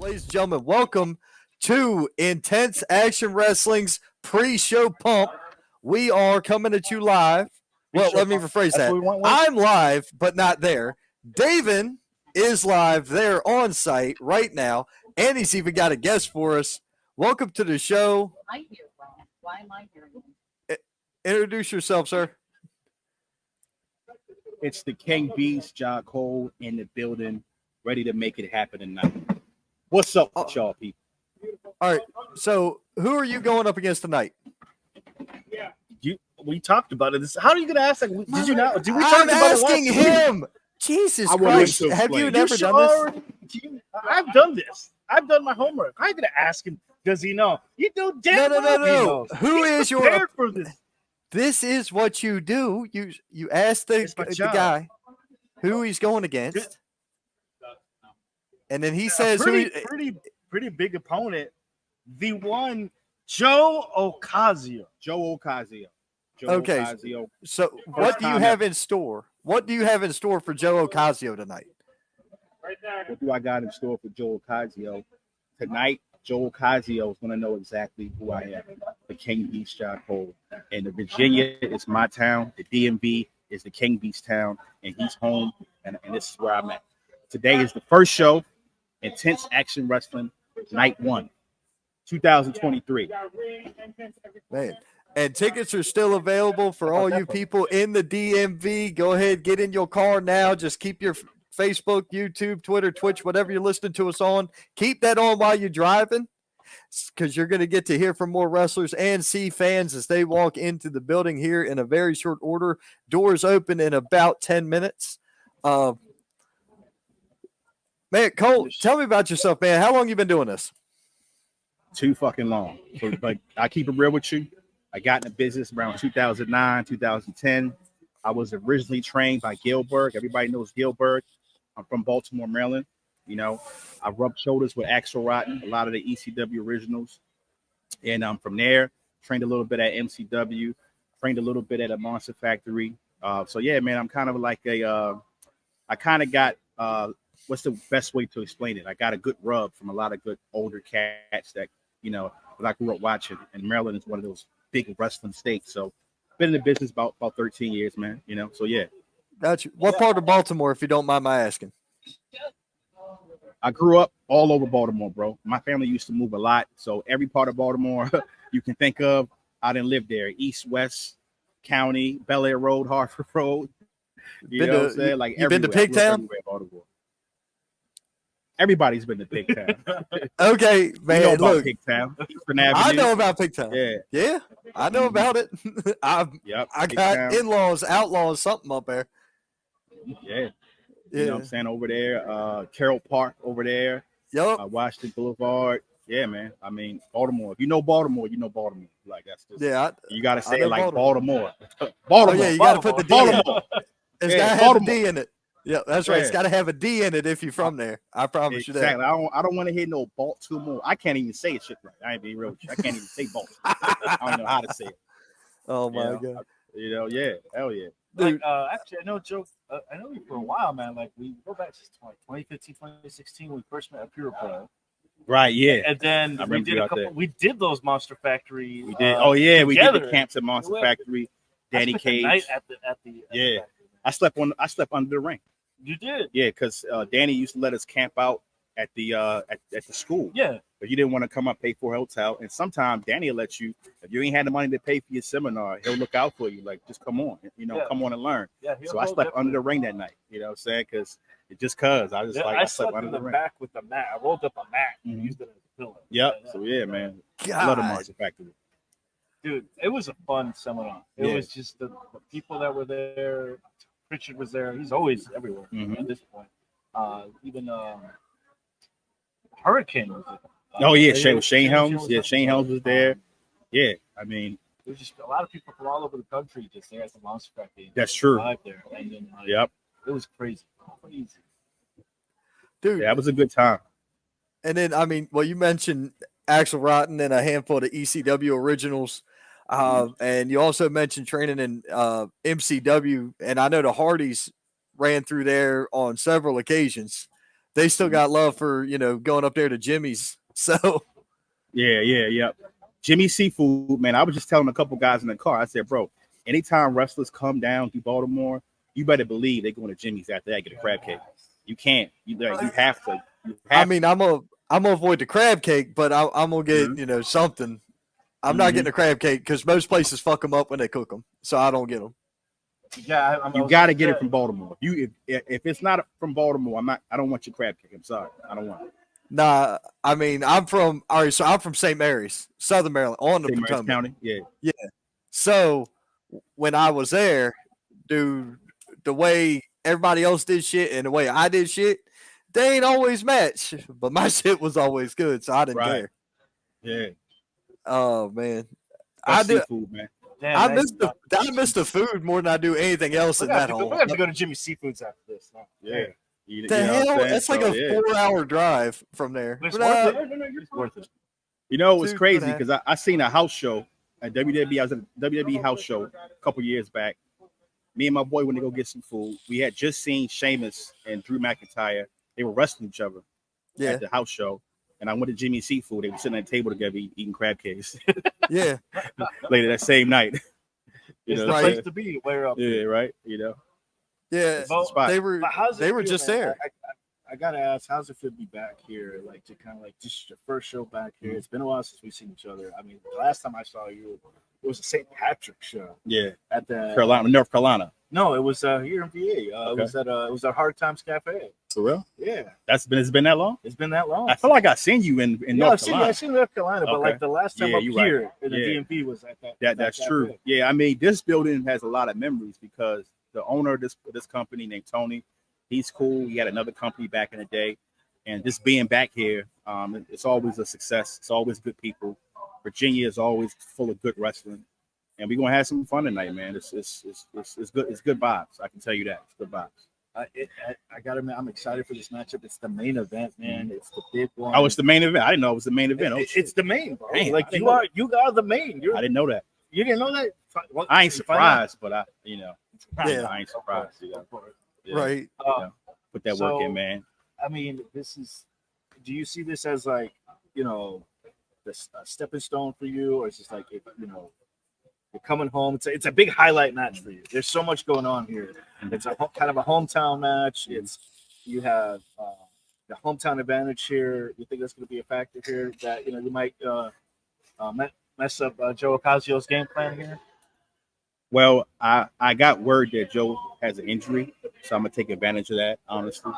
ladies and gentlemen, welcome to Intense Action Wrestling's Pre-Show Pump. We are coming at you live. Well, let me rephrase that. I'm live, but not there. Dáven is live there on site right now, and he's even got a guest for us. Welcome to the show. Why am I here? Introduce yourself, sir. It's the King Beast, John Cole in the building, ready to make it happen tonight. What's up with y'all people? All right, so who are you going up against tonight? We talked about it. How are you gonna ask? Like, did you not? Did we talk I'm about asking it last him. week? Jesus I Christ! want him to Have you explain. never done this? I've done this. I've done my homework. I ain't gonna ask him. Does he know? You do damn well he knows. Who He's is your? prepared for this? This is what you do. You ask the guy who he's going against, and then he says pretty big opponent. The one Joe Ocasio. Okay. Ocasio. So what do you have in store? What do you have in store for Joe Ocasio tonight? What do I got in store for Joe Ocasio tonight? Joe Ocasio is going to know exactly who I am, the King Beast John Cole. And the Virginia is my town. The DMV is the King Beast town, and he's home, and this is where I'm at. Today is the first show, Intense Action Wrestling, Night 1, 2023. Man, and tickets are still available for all you people in the DMV. Go ahead, get in your car now. Just keep your Facebook, YouTube, Twitter, Twitch, whatever you're listening to us on. Keep that on while you're driving, because you're going to get to hear from more wrestlers and see fans as they walk into the building here in a very short order. Doors open in about 10 minutes. Man, Cole, tell me about yourself, man. How long you been doing this? Too fucking long. So, like, I keep it real with you. I got in the business around 2009, 2010. I was originally trained by Gilbert. Everybody knows Gilbert. I'm from Baltimore, Maryland. You know, I rubbed shoulders with Axel Rotten, a lot of the ECW originals. And from there, trained a little bit at MCW, trained a little bit at a Monster Factory. So, yeah, man, I'm kind of like I kind of got, what's the best way to explain it? I got a good rub from a lot of good older cats that, you know, that I grew up watching. And Maryland is one of those big wrestling states. So, been in the business about 13 years, man. You know, so yeah. Got you. What part of Baltimore, if you don't mind my asking? I grew up all over Baltimore, bro. My family used to move a lot, so every part of Baltimore you can think of, I didn't live there. East, West, County, Bel Air Road, Hartford Road. You know what I'm saying? Like, you been to Pigtown? Everybody's been to Pigtown. Okay, man. You know about look, Pigtown. I know about Pigtown. Yeah, I know about it. I got in-laws, outlaws, something up there. Yeah. You know what I'm saying? Over there, Carroll Park over there. Yep. Washington Boulevard. Yeah, man. I mean, Baltimore. If you know Baltimore, you know Baltimore. Like, that's just, you got to say it like Baltimore. Oh, yeah, you got to put the D in it. It's got to have a D in it. Yeah, that's right. It's got to have a D in it if you're from there. I promise you that. Exactly. I don't want to hear no Baltimore. I can't even say it shit right. I ain't being real with you. I can't even say Baltimore. I don't know how to say it. Oh, my God. You know, yeah. Hell yeah. Like, actually, I know Joe. I know you for a while, man. Like, we go back to 2015, 2016 when we first met at Pure Pro. Right, yeah. And then we did a couple. We did those Monster Factory. We did. We did the camps at Monster Factory. Danny Cage. Night at the I slept under the ring. You did. Yeah, because Danny used to let us camp out at the school. Yeah. But you didn't want to come up, pay for a hotel. And sometimes Danny will let you, if you ain't had the money to pay for your seminar, he'll look out for you. Like, just come on, come on and learn. Yeah, so I slept under the ring that night, you know what I'm saying? Because I slept under the ring. Back with the mat. I rolled up a mat and used it as a pillow. Yep. So yeah, man. God. Love the Monster Factory. Dude, it was a fun seminar. It was just the people that were there. Richard was there. He's always everywhere at this point. Even Hurricane was there. Shane Helms. Yeah, Shane Helms was there. Yeah, I mean, there's just a lot of people from all over the country just there at the Monster Factory. That's true. There. And then, it was crazy. Dude, that was a good time. And then, I mean, well, you mentioned Axel Rotten and a handful of ECW originals. And you also mentioned training in MCW. And I know the Hardys ran through there on several occasions. they still got love for, going up there to Jimmy's. So Yeah. Jimmy Seafood, man. I was just telling a couple guys in the car. I said, bro, anytime wrestlers come down to Baltimore, you better believe they're going to Jimmy's after that, get a crab cake. You can't. You have to. I mean, I'm gonna avoid the crab cake, but I'm gonna get something. I'm not getting a crab cake because most places fuck them up when they cook them, so I don't get them. Yeah, you got to get it from Baltimore. If it's not from Baltimore, I don't want your crab cake. I'm sorry, I don't want it. Nah, I mean, I'm from St. Mary's, Southern Maryland, on the St. Mary's Potomac County. Yeah. So when I was there, dude, the way everybody else did shit and the way I did shit, they ain't always match. But my shit was always good, so I didn't care. Yeah. Oh man, I do. Seafood, man. Damn, I miss the food more than I do anything else in that home. We have to go to Jimmy Seafoods after this. No. Yeah. The hell? That's like a 4-hour drive from there. It's worth it. It's worth it. You know, it was crazy because I seen a house show at WWE. I was at a WWE house show a couple years back. Me and my boy went to go get some food. We had just seen Sheamus and Drew McIntyre. They were wrestling each other at the house show. And I went to Jimmy Seafood. They were sitting at a table together eating crab cakes. Yeah. Later that same night. It's the place to be. Way up. Yeah, right. Yeah. They were just there. I gotta ask, how's it feel to be back here? Like to kind of like just your first show back here. It's been a while since we've seen each other. I mean, the last time I saw you, it was a St. Patrick's show. Yeah. At the North Carolina. No, it was here in VA. It was at Hard Times Cafe. For real? Yeah. It's been that long? It's been that long. I feel like I've seen you in North Carolina. I've seen North Carolina, but like the last time up here in the DMV was at that. That's true. Yeah, I mean, this building has a lot of memories because the owner of this company named Tony, he's cool. He had another company back in the day. And just being back here, it's always a success. It's always good people. Virginia is always full of good wrestling. And we're gonna have some fun tonight, man. It's good. It's good vibes. I can tell you that. It's good vibes. I gotta admit, I'm excited for this matchup. It's the main event, man. It's the big one. Oh, it's the main event. I didn't know it was the main event. It's the main, bro. Damn, like you are the main. I didn't know that. You didn't know that? Well, I ain't surprised, but I ain't surprised. Right. Put that work in, man. I mean, do you see this as like, this stepping stone for you, or it's just like, you're coming home. It's a big highlight match for you. There's so much going on here. It's a kind of a hometown match. You have the hometown advantage here. You think that's going to be a factor here that you might mess up Joe Ocasio's game plan here? Well, I got word that Joe has an injury, so I'm gonna take advantage of that, honestly.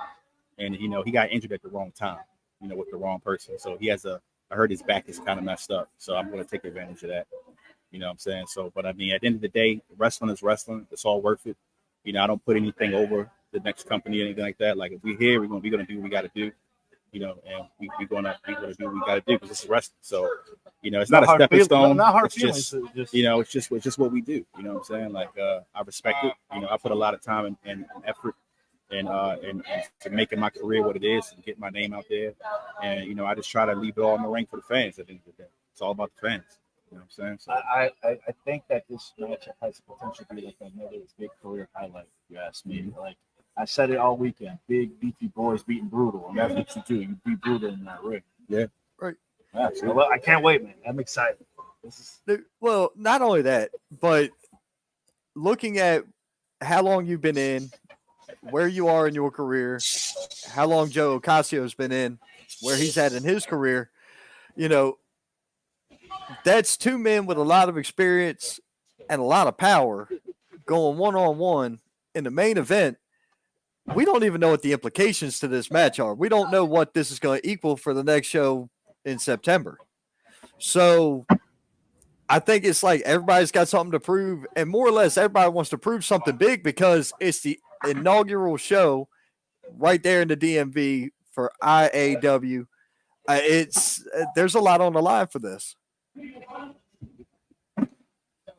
And he got injured at the wrong time, with the wrong person. So I heard his back is kind of messed up. So I'm gonna take advantage of that. You know what I'm saying? So, but I mean, at the end of the day, wrestling is wrestling. It's all worth it. I don't put anything over the next company or anything like that. Like if we're here, we're gonna do what we got to do. And we're gonna do what we got to do because it's wrestling. So, it's not a stepping stone. Not hard it's feelings. It's just what we do. You know what I'm saying? Like I respect it. I put a lot of time and effort and to making my career what it is and getting my name out there. And I just try to leave it all in the ring for the fans. At the end of the day, it's all about the fans. You know what I'm saying? So, I think that this matchup has the potential to be like another big career highlight, if you ask me. Like I said it all weekend. Big beefy boys beating brutal. And that's what you do. You beat brutal in that ring. Yeah. Right. Yeah, so I can't wait, man. I'm excited. Well, not only that, but looking at how long you've been in, where you are in your career, how long Joe Ocasio's been in, where he's at in his career, that's two men with a lot of experience and a lot of power going one-on-one in the main event. We don't even know what the implications to this match are. We don't know what this is going to equal for the next show in September. So I think it's like everybody's got something to prove, and more or less everybody wants to prove something big because it's the inaugural show right there in the DMV for IAW. There's a lot on the line for this. I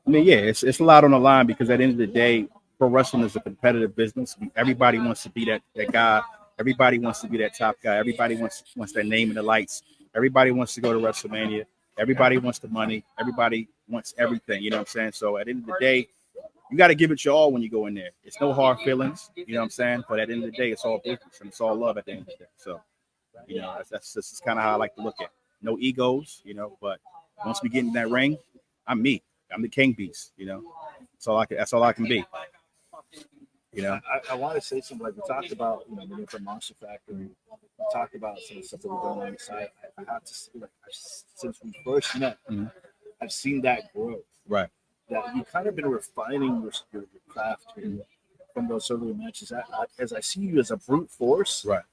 mean, yeah, it's a lot on the line because at the end of the day, pro wrestling is a competitive business. Everybody wants to be that guy. Everybody wants to be that top guy. Everybody wants their name in the lights. Everybody wants to go to WrestleMania. Everybody wants the money. Everybody wants everything. You know what I'm saying? So at the end of the day, you got to give it your all when you go in there. It's no hard feelings, you know what I'm saying? But at the end of the day, it's all business and it's all love at the end of the day. So, you know, that's kind of how I like to look at it. No egos, you know, but once we get in that ring, I'm me. I'm the king beast, you know. That's all I can be. You know, I want to say something like we talked about, you know, the different Monster Factory. We talked about some of the stuff that we're doing on the side. I have to say, like, since we first met, I've seen that growth. right. That you kind of been refining your craft from those earlier matches. As I see you as a brute force, Right.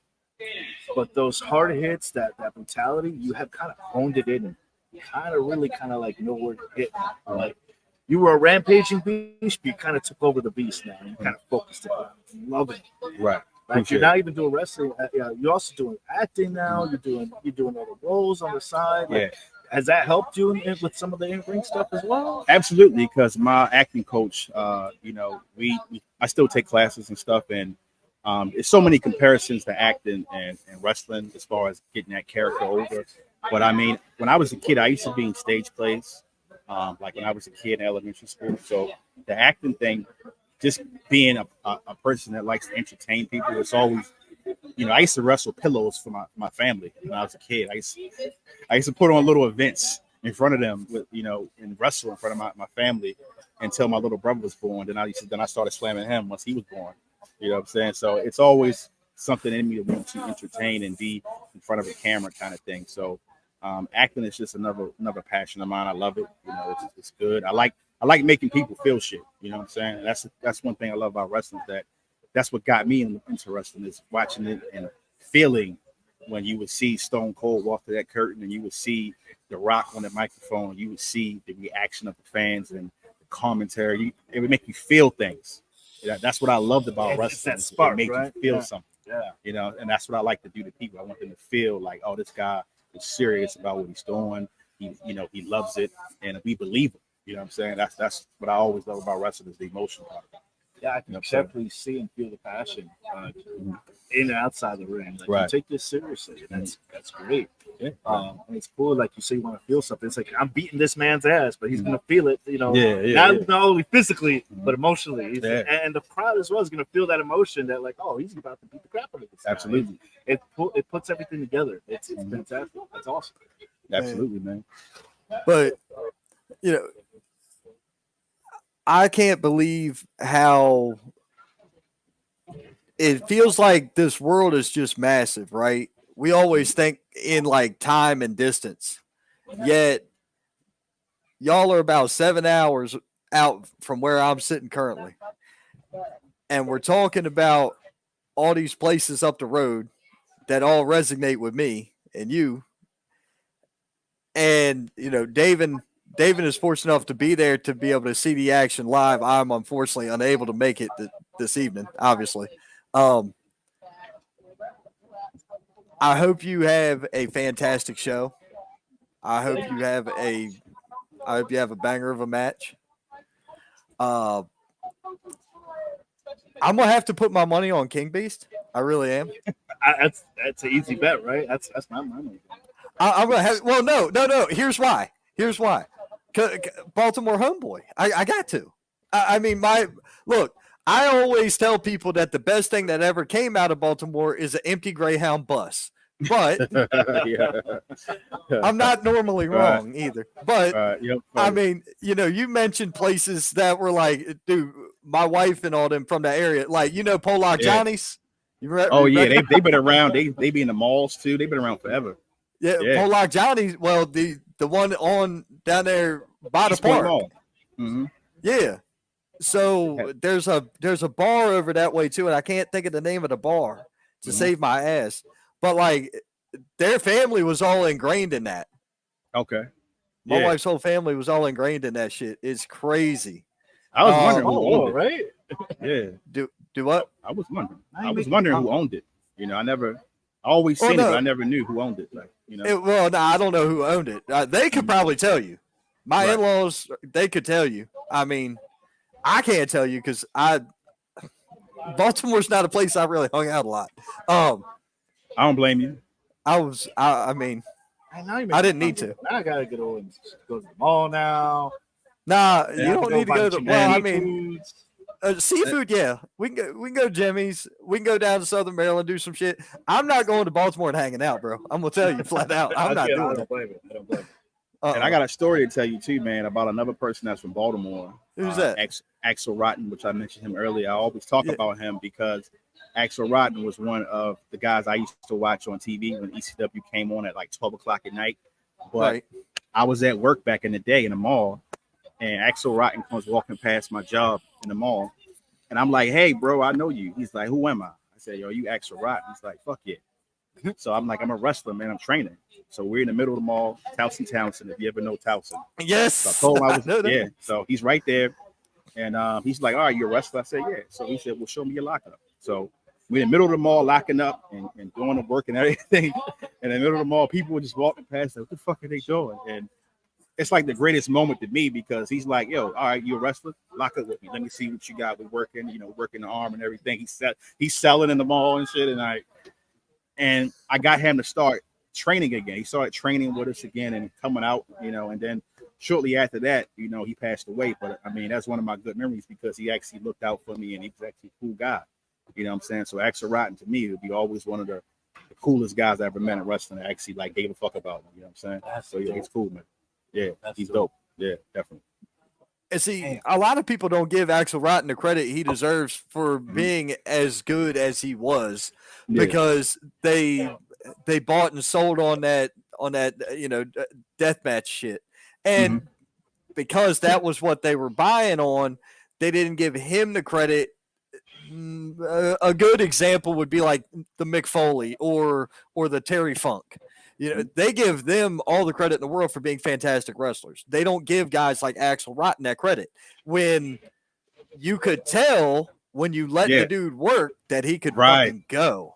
but those hard hits, that brutality, you have kind of honed it in. You kind of really kind of like know where to hit. Like, you were a rampaging beast, but you kind of took over the beast now. And you kind of focused it. Love it. Right. Like, you're not even doing wrestling. You're also doing acting now. You're doing other roles on the side. Like, has that helped you with some of the in-ring stuff as well? Absolutely, because my acting coach, you know, I still take classes and stuff, and there's so many comparisons to acting and wrestling as far as getting that character over. But I mean, when I was a kid, I used to be in stage plays. Like when I was a kid in elementary school. So the acting thing, just being a person that likes to entertain people, it's always, you know, I used to wrestle pillows for my family when I was a kid. I used to put on little events in front of them with, you know, and wrestle in front of my family until my little brother was born. Then I started slamming him once he was born. You know what I'm saying? So it's always something in me to want to entertain and be in front of a camera kind of thing. So acting is just another passion of mine. I love it. You know, it's good. I like making people feel shit. You know what I'm saying? That's one thing I love about wrestling. That's what got me into wrestling, is watching it and feeling when you would see Stone Cold walk through that curtain and you would see The Rock on the microphone. You would see the reaction of the fans and the commentary. It would make you feel things. That's what I loved about wrestling. That spark, it made right? you feel something. Yeah. You know, and that's what I like to do to people. I want them to feel like, oh, this guy is serious about what he's doing. He loves it, and we believe him. You know what I'm saying? That's what I always love about wrestling, is the emotion part. Yeah, I can definitely see and feel the passion in and outside the ring. Like, Right. you take this seriously. That's great. Yeah. And it's cool. Like you say, you want to feel something. It's like, I'm beating this man's ass, but he's gonna feel it. You know, not only physically but emotionally. And the crowd as well is gonna feel that emotion. That like, oh, he's about to beat the crap out of this guy. Absolutely. It puts everything together. It's fantastic. That's awesome. Absolutely, man. But, you know, I can't believe how it feels like this world is just massive, right? We always think in like time and distance, yet y'all are about 7 hours out from where I'm sitting currently. And we're talking about all these places up the road that all resonate with me and you. And, you know, Dáven is fortunate enough to be there to be able to see the action live. I'm unfortunately unable to make it this evening, obviously. I hope you have a fantastic show. I hope you have a banger of a match. I'm gonna have to put my money on King Beast. I really am. That's an easy bet, right? That's my money. I'm gonna have. Well, no. Here's why. Baltimore homeboy. I got to. I mean, look. I always tell people that the best thing that ever came out of Baltimore is an empty Greyhound bus. But I'm not normally wrong either. But I mean, you know, you mentioned places that were like, dude, my wife and all them from that area, like, you know, Pollock Johnny's. They've been around. They be in the malls too. They've been around forever. Yeah, Pollock Johnny's. Well, the one on down there by the park. Mm-hmm. Yeah. So there's a bar over that way too, and I can't think of the name of the bar to save my ass. But like, their family was all ingrained in that. Okay. My wife's whole family was all ingrained in that shit. It's crazy. I was wondering who owned it. Right? Yeah. Do what? I was wondering who owned it. You know, I always seen it, but I never knew who owned it. Like, you know. I don't know who owned it. They could probably tell you. My in-laws, they could tell you. I mean, I can't tell you because Baltimore's not a place I really hung out a lot. I don't blame you. I mean, I didn't need to. Now I gotta go to the mall now. Nah, Yeah, you I have don't to go need to buy go to. Well, I mean, Seafoods. seafood. Yeah, we can go Jimmy's. We can go down to Southern Maryland, do some shit. I'm not going to Baltimore and hanging out, bro. I'm gonna tell you flat out. I'm not I doing don't it. blame it. I don't blame it. And I got a story to tell you too, man, about another person that's from Baltimore. Who's that? Axel Rotten, which I mentioned him earlier. I always talk about him because Axel Rotten was one of the guys I used to watch on TV when ECW came on at like 12 o'clock at night. But I was at work back in the day in the mall, and Axel Rotten comes walking past my job in the mall, and I'm like, "Hey, bro, I know you." He's like, "Who am I?" I said, "Yo, you Axel Rotten." He's like, "Fuck yeah." So I'm like, "I'm a wrestler, man. I'm training." So we're in the middle of the mall, Towson, if you ever know Towson. Yes. So I told him I was, yeah. So he's right there. And he's like, "All right, you're a wrestler?" I said, "Yeah." So he said, "Well, show me your lockup." So we're in the middle of the mall locking up and doing the work and everything. And in the middle of the mall, people were just walking past. Like, what the fuck are they doing? And it's like the greatest moment to me because he's like, "Yo, all right, you a wrestler? Lock up with me. Let me see what you got. We're working, working the arm and everything." He's selling in the mall and shit. And I got him to start training again. He started training with us again and coming out, and then shortly after that, he passed away. But I mean, that's one of my good memories because he actually looked out for me and he was actually a cool guy. You know what I'm saying? So Axel Rotten to me would be always one of the coolest guys I ever met in wrestling. I actually like gave a fuck about him. You know what I'm saying? So yeah, he's cool, man. Yeah, he's dope. Yeah, definitely. And see, a lot of people don't give Axel Rotten the credit he deserves for being as good as he was because they bought and sold on that deathmatch shit. And because that was what they were buying on, they didn't give him the credit. A good example would be like the Mick Foley or the Terry Funk. They give them all the credit in the world for being fantastic wrestlers. They don't give guys like Axel Rotten that credit. When you could tell when you let the dude work that he could fucking go.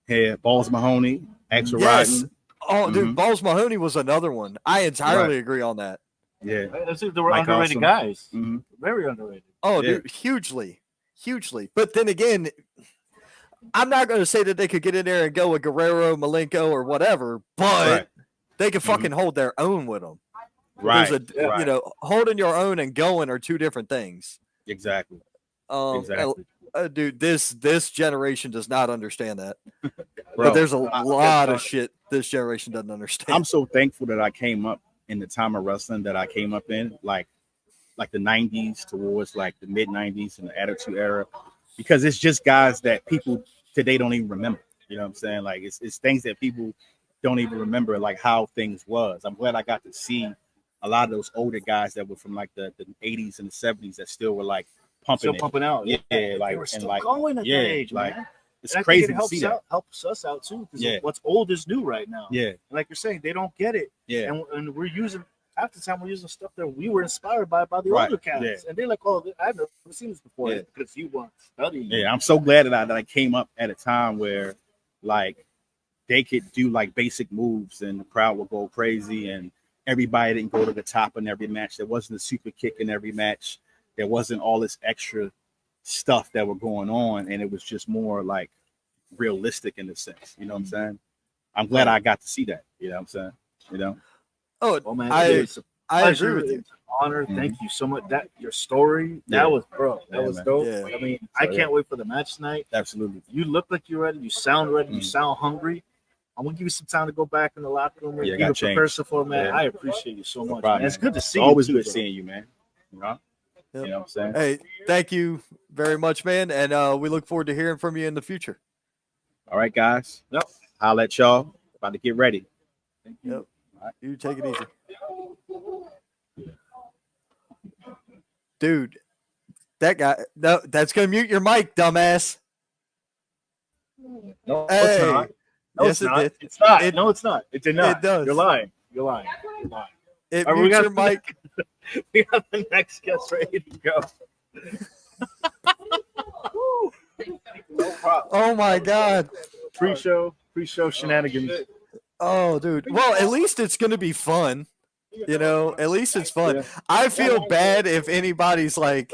Yeah, Balls Mahoney, Axel Rotten. Oh, dude, Balls Mahoney was another one. I entirely agree on that. Yeah, I think they were underrated guys. Very underrated. Oh, dude, hugely. But then again, I'm not going to say that they could get in there and go with Guerrero, Malenko, or whatever, but they could fucking hold their own with them. Right. Holding your own and going are two different things. Exactly. Dude, this generation does not understand that. But there's a lot of shit this generation doesn't understand. I'm so thankful that I came up in the time of wrestling that I came up in, like the 90s towards like the mid 90s and the Attitude Era, because it's just guys that people today don't even remember. You know what I'm saying? Like it's things that people don't even remember, like how things was. I'm glad I got to see a lot of those older guys that were from like the 80s and the 70s that still were like pumping out. Yeah, like they were still and like going at that age, like man. it's crazy to see that. Helps us out too, because what's old is new right now. Yeah, and like you're saying, they don't get it. Yeah, and we're using half the time we're using stuff that we were inspired by the older cats, and they're like, "Oh, I've never seen this before because you weren't studying." Yeah, I'm so glad that I came up at a time where like they could do like basic moves and the crowd would go crazy and everybody didn't go to the top in every match. There wasn't a super kick in every match. There wasn't all this extra stuff that were going on, and it was just more like realistic in a sense. You know what I'm saying? I'm glad I got to see that. You know what I'm saying? You know? Oh, well, man, I agree with you. It's an honor. Thank you so much. That your story, that was dope. Yeah. I mean, I can't wait for the match tonight. Absolutely. You look like you're ready. You sound ready. You sound hungry. I'm gonna give you some time to go back in the locker room and even prepare some for, man. I appreciate you so much. Man. It's good to see you. Always good seeing you, man. You know what I'm saying? Hey, thank you very much, man. And we look forward to hearing from you in the future. All right, guys. Yep. I'll let y'all about to get ready. Thank you. Yep. All right. You take it easy. Dude, that guy, no, that's going to mute your mic, dumbass. No, it's not. No, yes, it's not. It did. It's not. No, it's not. It did not. It does. You're lying. It mutes your mic. We have the next guest ready to go. No problem. Oh, my God. Pre-show shenanigans. Oh, dude. Well, at least it's going to be fun. At least it's fun. Yeah. I feel bad if anybody's like,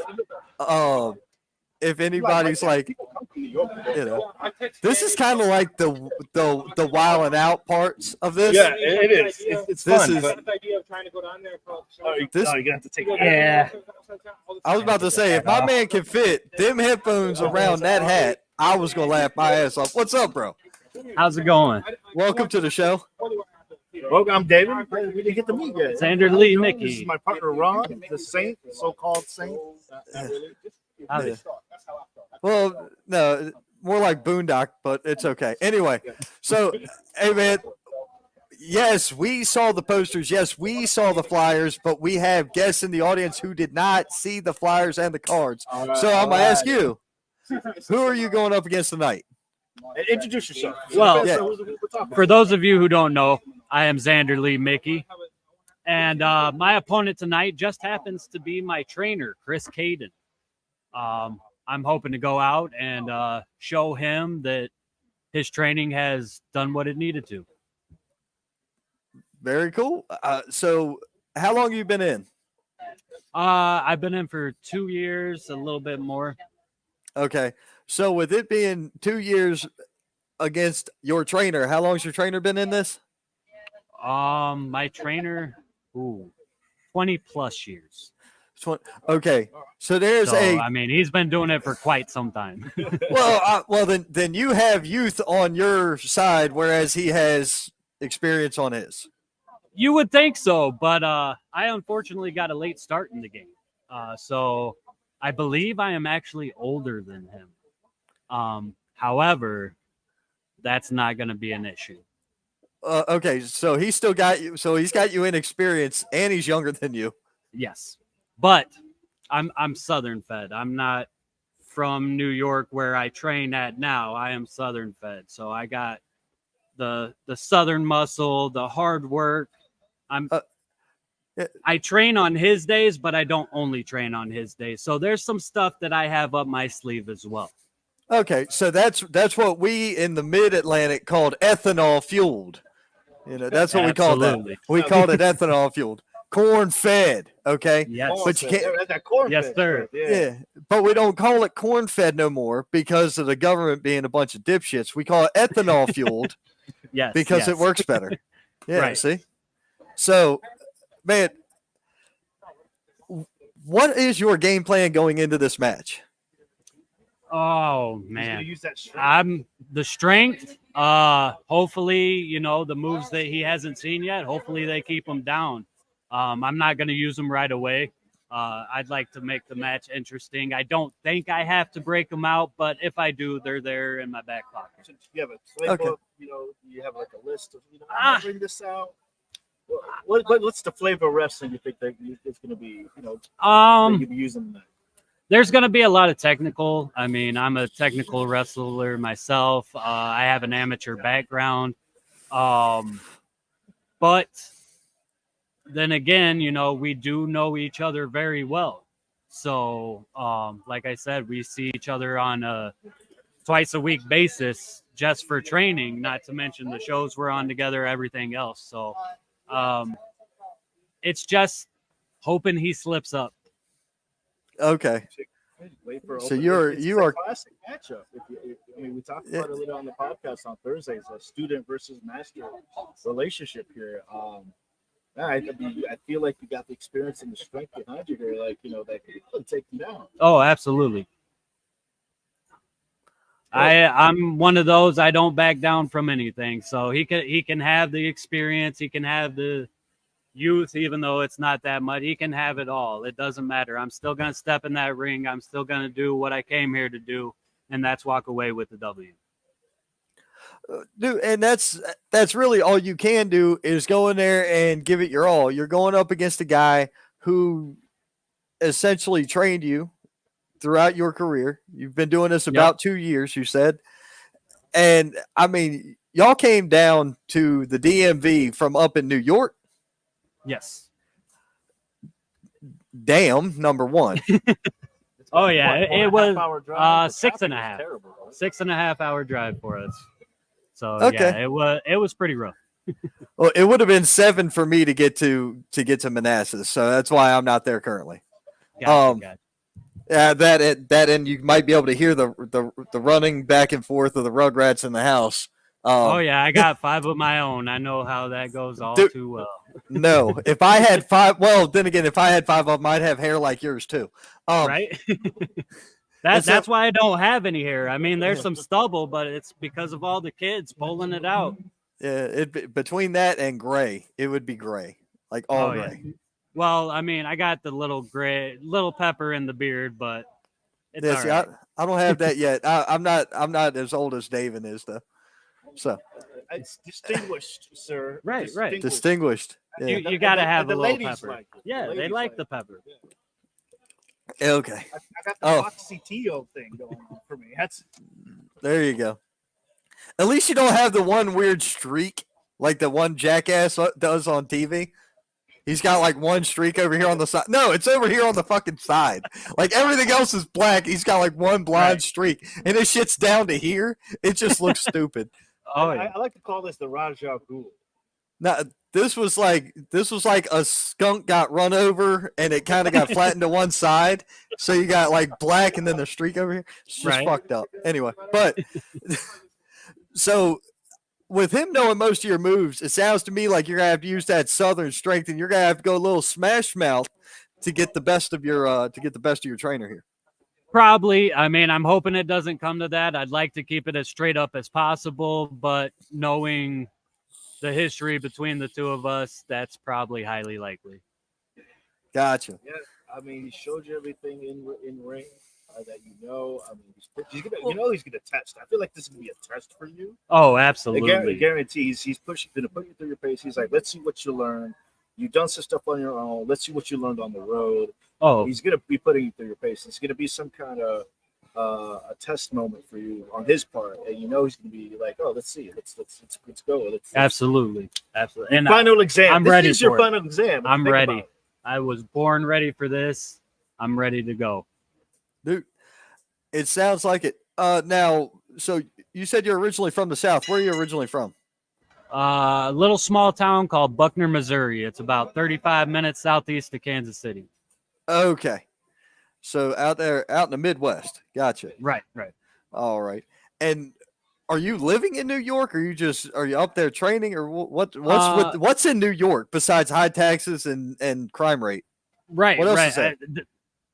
this is kind of like the wilding out parts of this. Yeah, it is. It's fun. trying to go down there for you're gonna have to take it. Yeah. I was about to say, if my man can fit them headphones around that hat, I was gonna laugh my ass off. What's up, bro? How's it going? Welcome to the show. Well, I'm David. We didn't get to meet yet. Xander Lee This is Mickey. my partner Ron, the Saint, so-called Saint. Howdy. Well, no, more like Boondock, but it's okay. Anyway, so, hey, man, yes, we saw the posters. Yes, we saw the flyers, but we have guests in the audience who did not see the flyers and the cards. So I'm going to ask you, who are you going up against tonight? Introduce yourself. Well, Yeah. For those of you who don't know, I am Xander Lee Mickey. And my opponent tonight just happens to be my trainer, Chris Caden. I'm hoping to go out and show him that his training has done what it needed to. Very cool. So how long have you been in? I've been in for 2 years, a little bit more. Okay. So with it being 2 years against your trainer, how long's your trainer been in this? My trainer, 20 plus years. Okay. So there's I mean, he's been doing it for quite some time. then you have youth on your side, whereas he has experience on his. You would think so, but I unfortunately got a late start in the game. So I believe I am actually older than him. However, that's not going to be an issue. Okay, so he's still got you. So he's got you in experience, and he's younger than you. Yes, but I'm Southern fed. I'm not from New York where I train at now. I am Southern fed, so I got the Southern muscle, the hard work. I train on his days, but I don't only train on his days. So there's some stuff that I have up my sleeve as well. Okay, so that's what we in the Mid-Atlantic called ethanol fueled. You know, that's what we called that. We called it ethanol fueled, corn fed. Okay, Yes, but you can't. That corn yes, fed sir. stuff, Yeah, but we don't call it corn fed no more because of the government being a bunch of dipshits. We call it ethanol fueled Yes, because yes. it works better. Yeah, Right. see. So, man, what is your game plan going into this match? Oh He's gonna man, use that strength. I'm the strength. Hopefully, you know, the moves that he hasn't seen yet. Hopefully, they keep him down. I'm not going to use them right away. I'd like to make the match interesting. I don't think I have to break them out, but if I do, they're there in my back pocket. You have a playbook, Okay. you know, you have like a list of, you know, I'm gonna bring this out. What's the flavor of wrestling you think that it's going to be, you know, that you'll be using that? There's going to be a lot of technical. I mean, I'm a technical wrestler myself. I have an amateur background. But then again, you know, we do know each other very well. So, like I said, we see each other on a twice a week basis just for training, not to mention the shows we're on together, everything else. So, it's just hoping he slips up. Okay. Wait for So open- it's you a are classic matchup. I mean, we talked about it a little on the podcast on Thursdays, a student versus master relationship here. I feel like you got the experience and the strength behind you here, like, you know, that could take him down. Oh, absolutely. I'm one of those. I don't back down from anything. So he can have the experience. He can have the youth, even though it's not that much. He can have it all. It doesn't matter. I'm still going to step in that ring. I'm still going to do what I came here to do, and that's walk away with the W. dude, and that's really all you can do is go in there and give it your all. You're going up against a guy who essentially trained you throughout your career. You've been doing this about 2 years, you said. And I mean, y'all came down to the DMV from up in New York. Yes. Damn, number one. Oh yeah, it was 6.5. 6.5 hour drive for us. So Okay. yeah, it was pretty rough. Well, it would have been 7 for me to get to Manassas, so that's why I'm not there currently. Gotcha. Yeah, that and you might be able to hear the running back and forth of the Rugrats in the house Oh yeah, I got 5 of my own. I know how that goes all Dude. too well. No, if I had 5, well, then again, if I had 5 of them, I'd have hair like yours too. Right? That's why I don't have any hair. I mean, there's some stubble, but it's because of all the kids pulling it out. Yeah, between that and gray, it would be gray, like all gray. Yeah. Well, I mean, I got the little pepper in the beard, but it's all See, right. I don't have that yet. I'm not as old as Dáven is though. So It's distinguished, sir. Right. distinguished. Yeah. You got to have a the little ladies pepper. like it. Yeah, The they ladies like the pepper. Okay. I got the Oh. Foxy Tio thing going on for me. That's There you go. At least you don't have the one weird streak like the one jackass does on TV. He's got like one streak over here on the side. No, it's over here on the fucking side. Like everything else is black. He's got like one blonde streak, and this shit's down to here. It just looks stupid. Oh yeah. I like to call this the Raja Ghul. Now, this was like a skunk got run over, and it kind of got flattened to one side. So you got like black, and then the streak over here. It's just fucked up. Anyway, but so. With him knowing most of your moves, it sounds to me like you're gonna have to use that southern strength, and you're gonna have to go a little smash mouth to get the best of your trainer here. Probably. I mean, I'm hoping it doesn't come to that. I'd like to keep it as straight up as possible, but knowing the history between the two of us, that's probably highly likely. Gotcha. Yeah, I mean, he showed you everything in ring that you know. I mean, he's gonna test. I feel like this is gonna be a test for you. Oh, absolutely. I guarantee he's gonna put you through your pace. He's like, let's see what you learn. You've done some stuff on your own. Let's see what you learned on the road. Oh, He's gonna be putting you through your pace. It's gonna be some kind of a test moment for you on his part, and you know he's gonna be like, oh, let's see, let's go. absolutely. And final exam. I'm this ready is your for it. final exam. I'm Think ready. about it. I was born ready for this. I'm ready to go. Dude, it sounds like it. Now, so you said you're originally from the South. Where are you originally from? A little small town called Buckner, Missouri. It's about 35 minutes southeast of Kansas City. Okay. So out in the Midwest. Gotcha. Right. All right. And are you living in New York, or are you up there training, or what's in New York besides high taxes and crime rate? Right. What else right. is there?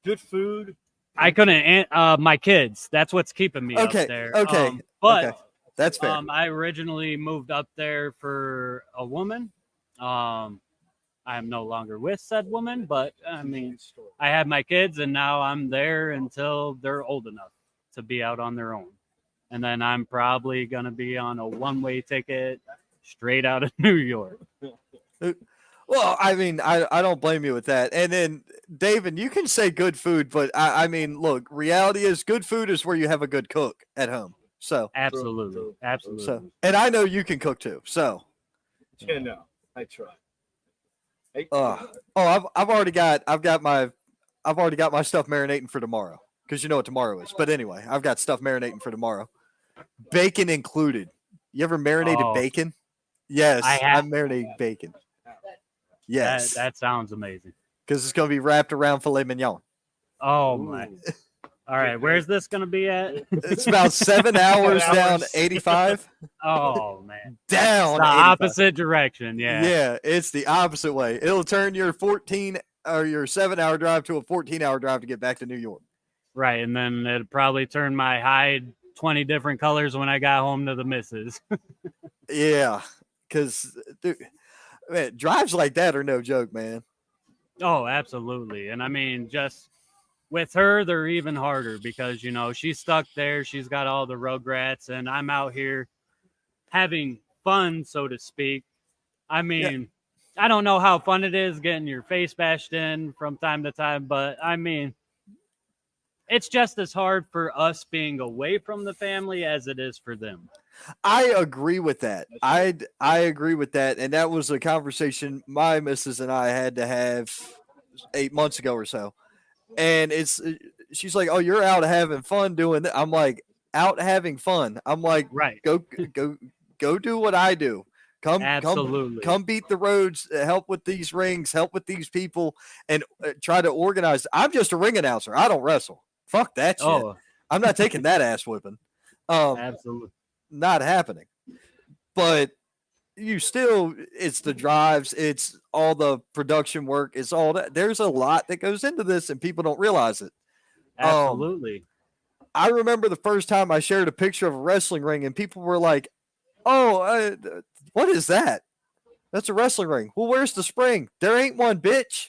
Good food. I couldn't. My kids. That's what's keeping me Okay, up there. okay, But okay. That's fair. I originally moved up there for a woman. I am no longer with said woman, but I mean, I had my kids, and now I'm there until they're old enough to be out on their own. And then I'm probably going to be on a one-way ticket straight out of New York. Well, I mean, I don't blame you with that. And then, Dáven, you can say good food, but I mean, look, reality is good food is where you have a good cook at home. So Absolutely. So, and I know you can cook too. So, Yeah, no, I try. I've already got my stuff marinating for tomorrow, because you know what tomorrow is. But anyway, I've got stuff marinating for tomorrow, bacon included. You ever marinated bacon? Yes, I'm marinating bacon. Yes, That sounds amazing. because it's going to be wrapped around filet mignon. Oh my! All right, where's this gonna be at? It's about 7 hours down 85. Oh man, Down the 85. opposite direction. Yeah, it's the opposite way. It'll turn your 14 or your 7-hour drive to a 14-hour drive to get back to New York. Right, and then it'd probably turn my hide 20 different colors when I got home to the missus. Yeah, because man, drives like that are no joke, man. Oh, absolutely. And I mean, just with her, they're even harder because, you know, she's stuck there. She's got all the rugrats, and I'm out here having fun, so to speak. I mean, I don't know how fun it is getting your face bashed in from time to time, but I mean, it's just as hard for us being away from the family as it is for them. I agree with that. I agree with that. And that was a conversation my missus and I had to have 8 months ago or so. And she's like, oh, you're out having fun doing that. I'm like, out having fun. I'm like, right. Go do what I do. Absolutely. Come beat the roads, help with these rings, help with these people, and try to organize. I'm just a ring announcer. I don't wrestle. Fuck that shit. I'm not taking that ass whipping. Absolutely. Not happening. but you still, it's the drives, it's all the production work, it's all that. There's a lot that goes into this, and people don't realize it. Absolutely. I remember the first time I shared a picture of a wrestling ring, and people were like, "Oh, what is that? That's a wrestling ring." Well, where's the spring? There ain't one, bitch.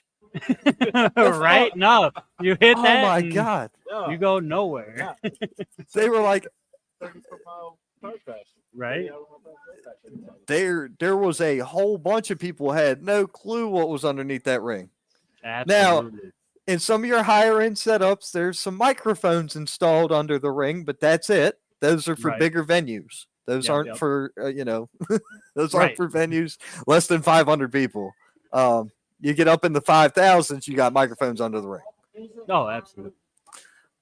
Right? No, you hit Oh that. my and god! Yeah. You go nowhere. Yeah. They were like, 30-foot-mile car crash. Right? 30-hour car crash. there was a whole bunch of people had no clue what was underneath that ring. Absolutely. In some of your higher end setups, there's some microphones installed under the ring, but that's it. Those are for Right. bigger venues. Those Yep, aren't yep. for those Right. aren't for venues less than 500 people. You get up in the 5,000s, you got microphones under the ring. Oh, absolutely.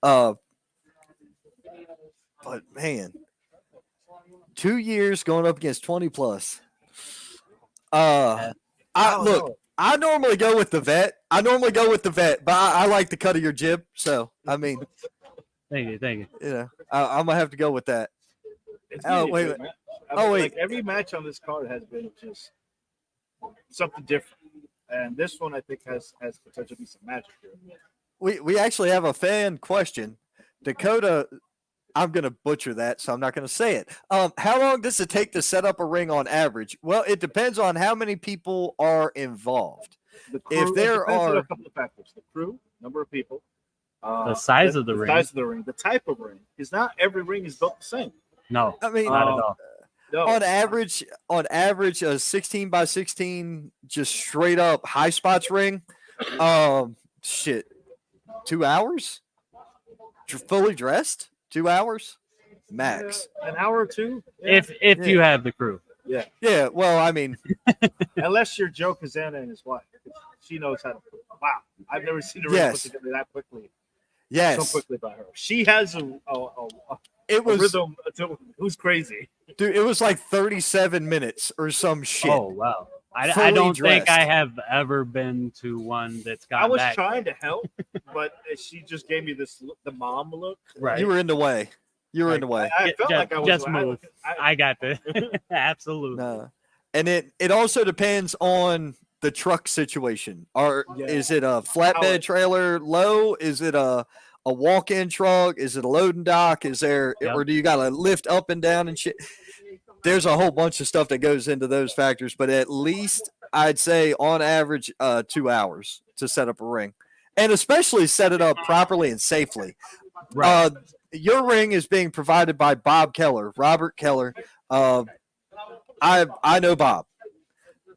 But man, 2 years going up against 20 plus. I don't Look, know. I normally go with the vet. But I like the cut of your jib. So, I mean, Thank you. I'm going to have to go with that. It's Oh, really wait, good, wait. man. Wait. Like every match on this card has been just something different, and this one I think has potential to be some magic here. We actually have a fan question. Dakota, I'm going to butcher that, so I'm not going to say it. How long does it take to set up a ring on average? Well, it depends on how many people are involved. The crew, If there it depends on are- a couple of factors: the crew, number of people, The size of the ring. size of the ring, the type of ring, because not every ring is built the same. No, I mean, not at all. No, on average, a 16 by 16, just straight up high spots ring, 2 hours, fully dressed, 2 hours, max. an hour or two. Yeah. If you have the crew. Yeah, well, I mean, Unless you're Joe Kazana and his wife, she knows how to. Wow, I've never seen a ring Yes. put together that quickly, yes, so quickly by her. She has a it was, rhythm. Who's crazy? dude, it was like 37 minutes or some shit. Oh wow. I Fully don't think I dressed. have ever been to one that's got I was that. trying to help, but she just gave me this the mom look. Right. You were in the way. I I felt like I was. Just move. I got this. Absolutely. No. And it also depends on the truck situation. Yeah. Is it a flatbed trailer low? Is it a walk-in truck? Is it a loading dock? Is there, Yep. or do you got to lift up and down and shit? There's a whole bunch of stuff that goes into those factors, but at least I'd say on average 2 hours to set up a ring, and especially set it up properly and safely. Right. Your ring is being provided by Robert Keller. I know Bob,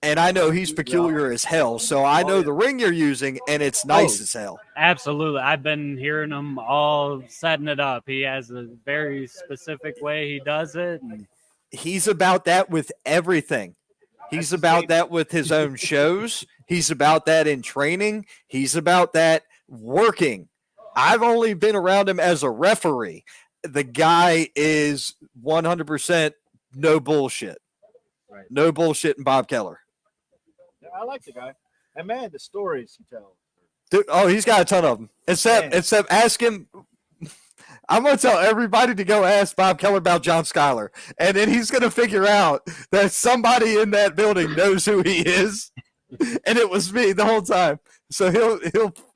and I know he's peculiar as hell. So I know the ring you're using, and it's nice as hell. Absolutely. I've been hearing him all setting it up. He has a very specific way he does it. And He's about that with everything. He's about that with his own shows. He's about that in training. He's about that working. I've only been around him as a referee. The guy is 100% no bullshit. Right. No bullshit in Bob Keller. I like the guy. And man, the stories he tells. Dude, he's got a ton of them. Except ask him. I'm going to tell everybody to go ask Bob Keller about John Schuyler. And then he's going to figure out that somebody in that building knows who he is. And it was me the whole time. So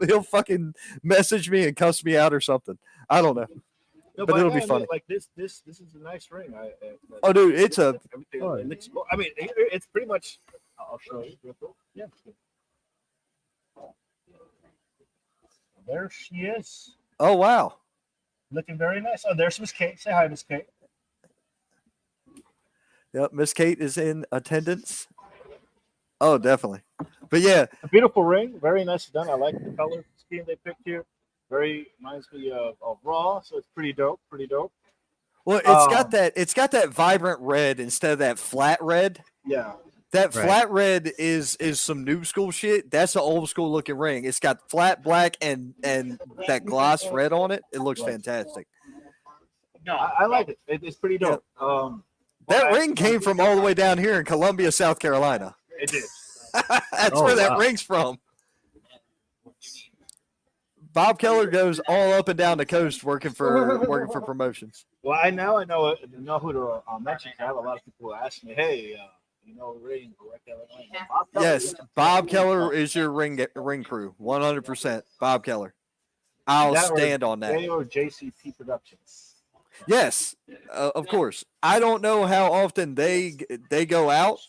he'll fucking message me and cuss me out or something. I don't know. No, But it'll be man, funny. Like this is a nice ring. Oh, dude, it's a. Everything. It looks, I mean, it's pretty much. I'll show you. Real quick. Yeah. There she is, Oh, wow. looking very nice. Oh, there's Miss Kate. Say hi, Miss Kate. Yep. Miss Kate is in attendance. Oh, definitely. But yeah, A beautiful ring, very nicely done. I like the color scheme they picked here. Very reminds me of Raw, so it's pretty dope. Pretty dope. well, it's got that vibrant red instead of that flat red. Yeah. That Right. flat red is some new school shit. That's an old school looking ring. It's got flat black and that gloss red on it. It looks fantastic. I like it. It's pretty dope. That ring came from all the way down here in Columbia, South Carolina. It did. That's Oh, where that wow. ring's from. Bob Keller goes all up and down the coast working for promotions. Well, I know who to mention. I have a lot of people who ask me, "Hey, Ring, Bob Keller, Yes, Bob Keller is your ring crew, 100%. Bob Keller. I'll stand on that. Or JCP Productions. Yes, of course. I don't know how often they go out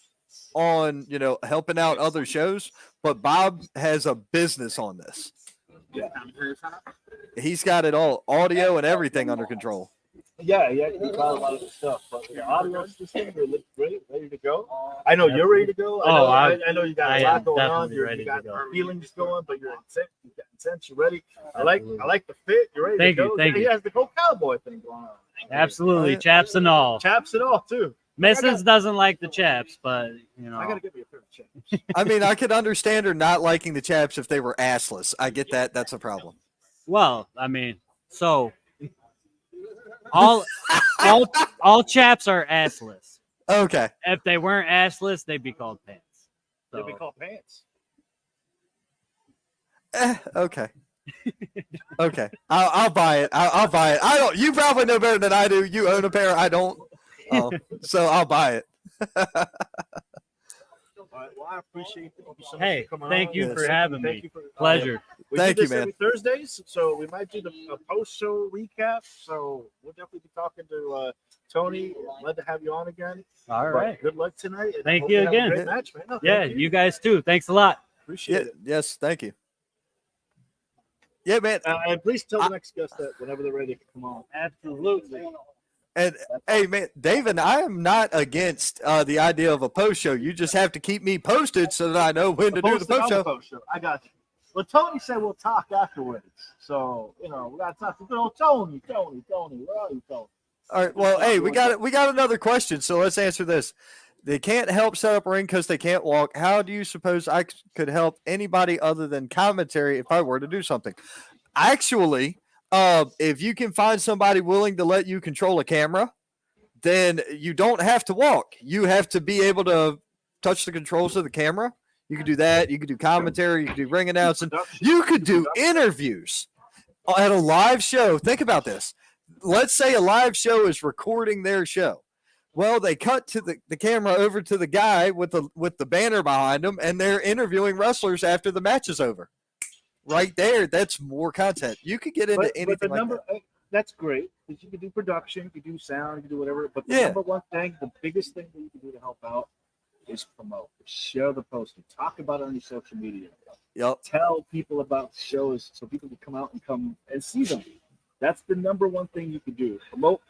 on helping out other shows, but Bob has a business on this. Yeah. He's got it all, audio and everything under control. Yeah, he got a lot of the stuff, but the audio system, they look great, ready to go. I know you're ready to go. I know you got a lot going on. You got feelings going, but you're intense. You're ready. I like the fit. You're ready to go. Thank you. He has the whole cowboy thing going on. Absolutely, chaps and all. Chaps and all too. Mrs. doesn't like the chaps, but I gotta get me a pair of chaps. I mean, I could understand her not liking the chaps if they were assless. I get that. That's a problem. Well, I mean, so all chaps are assless. Okay. If they weren't assless, they'd be called pants. They'd be called pants. Okay. Okay. I'll buy it. I'll buy it. I don't. You probably know better than I do. You own a pair. I don't. So I'll buy it. All right, well, I appreciate you so much Hey, for coming thank on. you for having me. Thank you for, Pleasure. We Thank do you, this man. every Thursdays, so we might do a post-show recap. So we'll definitely be talking to Tony. Glad to have you on again. All But right. good luck tonight. And Thank hope you have a again. Great match, man. No, Yeah, thank you guys too. Thanks a lot. Appreciate it. Yes. Thank you. Yeah, man. And please tell the next guest that whenever they're ready to come on. Absolutely. And hey, man, David, I am not against the idea of a post show. You just have to keep me posted so that I know when to do the post show. I got you. Well, Tony said we'll talk afterwards. So, we got to talk to good old Tony. Where are you, Tony? All right. Well, hey, we got another question. So let's answer this. They can't help set up a ring because they can't walk. How do you suppose I could help anybody other than commentary if I were to do something? Actually, if you can find somebody willing to let you control a camera, then you don't have to walk. You have to be able to touch the controls of the camera. You can do that. You can do commentary. You can do ring announcing. You could do interviews at a live show. Think about this. Let's say a live show is recording their show. Well, they cut to the camera over to the guy with the banner behind them, and they're interviewing wrestlers after the match is over. Right there, that's more content. You could get into anything like that. That's great because you can do production, you can do sound, you can do whatever. But the number one thing, the biggest thing that you can do to help out is promote. Share the posting. Talk about it on your social media. Yep. Tell people about shows so people can come out and come and see them. That's the number one thing you can do. Promote.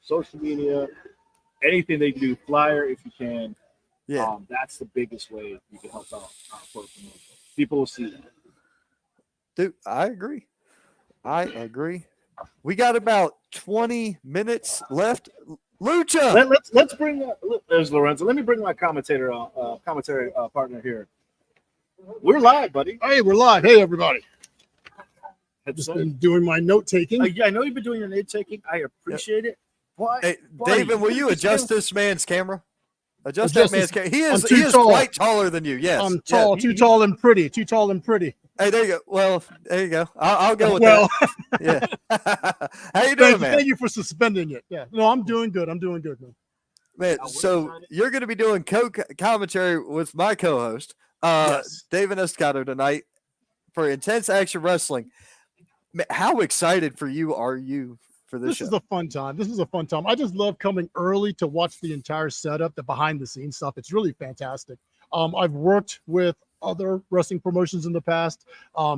Social media, anything they can do. Flyer if you can. Yeah. That's the biggest way you can help out for promotion. People will see that. Dude, I agree. We got about 20 minutes left. Lucha. Let's bring there's Lorenzo. Let me bring my commentary partner here. We're live, buddy. Hey, we're live. Hey, everybody. I've Just been doing my note taking. I know you've been doing your note taking. I appreciate it. But, Hey, buddy, David, will you adjust this man's camera? Adjust Adjust that man's camera. He I'm is too tall. quite taller than you. Yes. I'm tall, too tall and pretty. Too tall and pretty. Hey, there you go. Well, there you go. I'll go with that. Yeah. How you doing, man? Thank you for suspending it. Yeah. No, I'm doing good. Man. Man, so you're going to be doing commentary with my co-host, Yes. David Estacado, tonight for Intense Action Wrestling. Man, how excited for you are you for this show? This is a fun time. I just love coming early to watch the entire setup, the behind the scenes stuff. It's really fantastic. I've worked with other wrestling promotions in the past,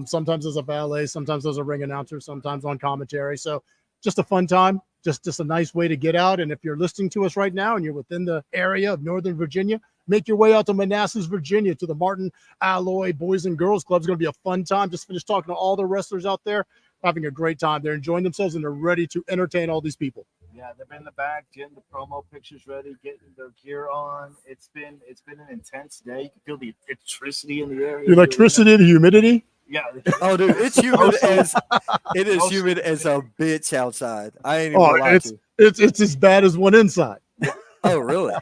sometimes as a valet, sometimes as a ring announcer, sometimes on commentary. So just a fun time, just a nice way to get out. And if you're listening to us right now and you're within the area of Northern Virginia, make your way out to Manassas, Virginia, to the Martin Alloy Boys and Girls Club. It's going to be a fun time. Just finished talking to all the wrestlers out there, having a great time. They're enjoying themselves and they're ready to entertain all these people. Yeah, they're in the back, getting the promo pictures ready, getting their gear on. It's been an intense day. You can feel the electricity in the air. The electricity, the humidity. Yeah. Oh, dude, it's humid as humid as a bitch outside. I ain't even gonna lie to you. It's as bad as one inside. Oh, really?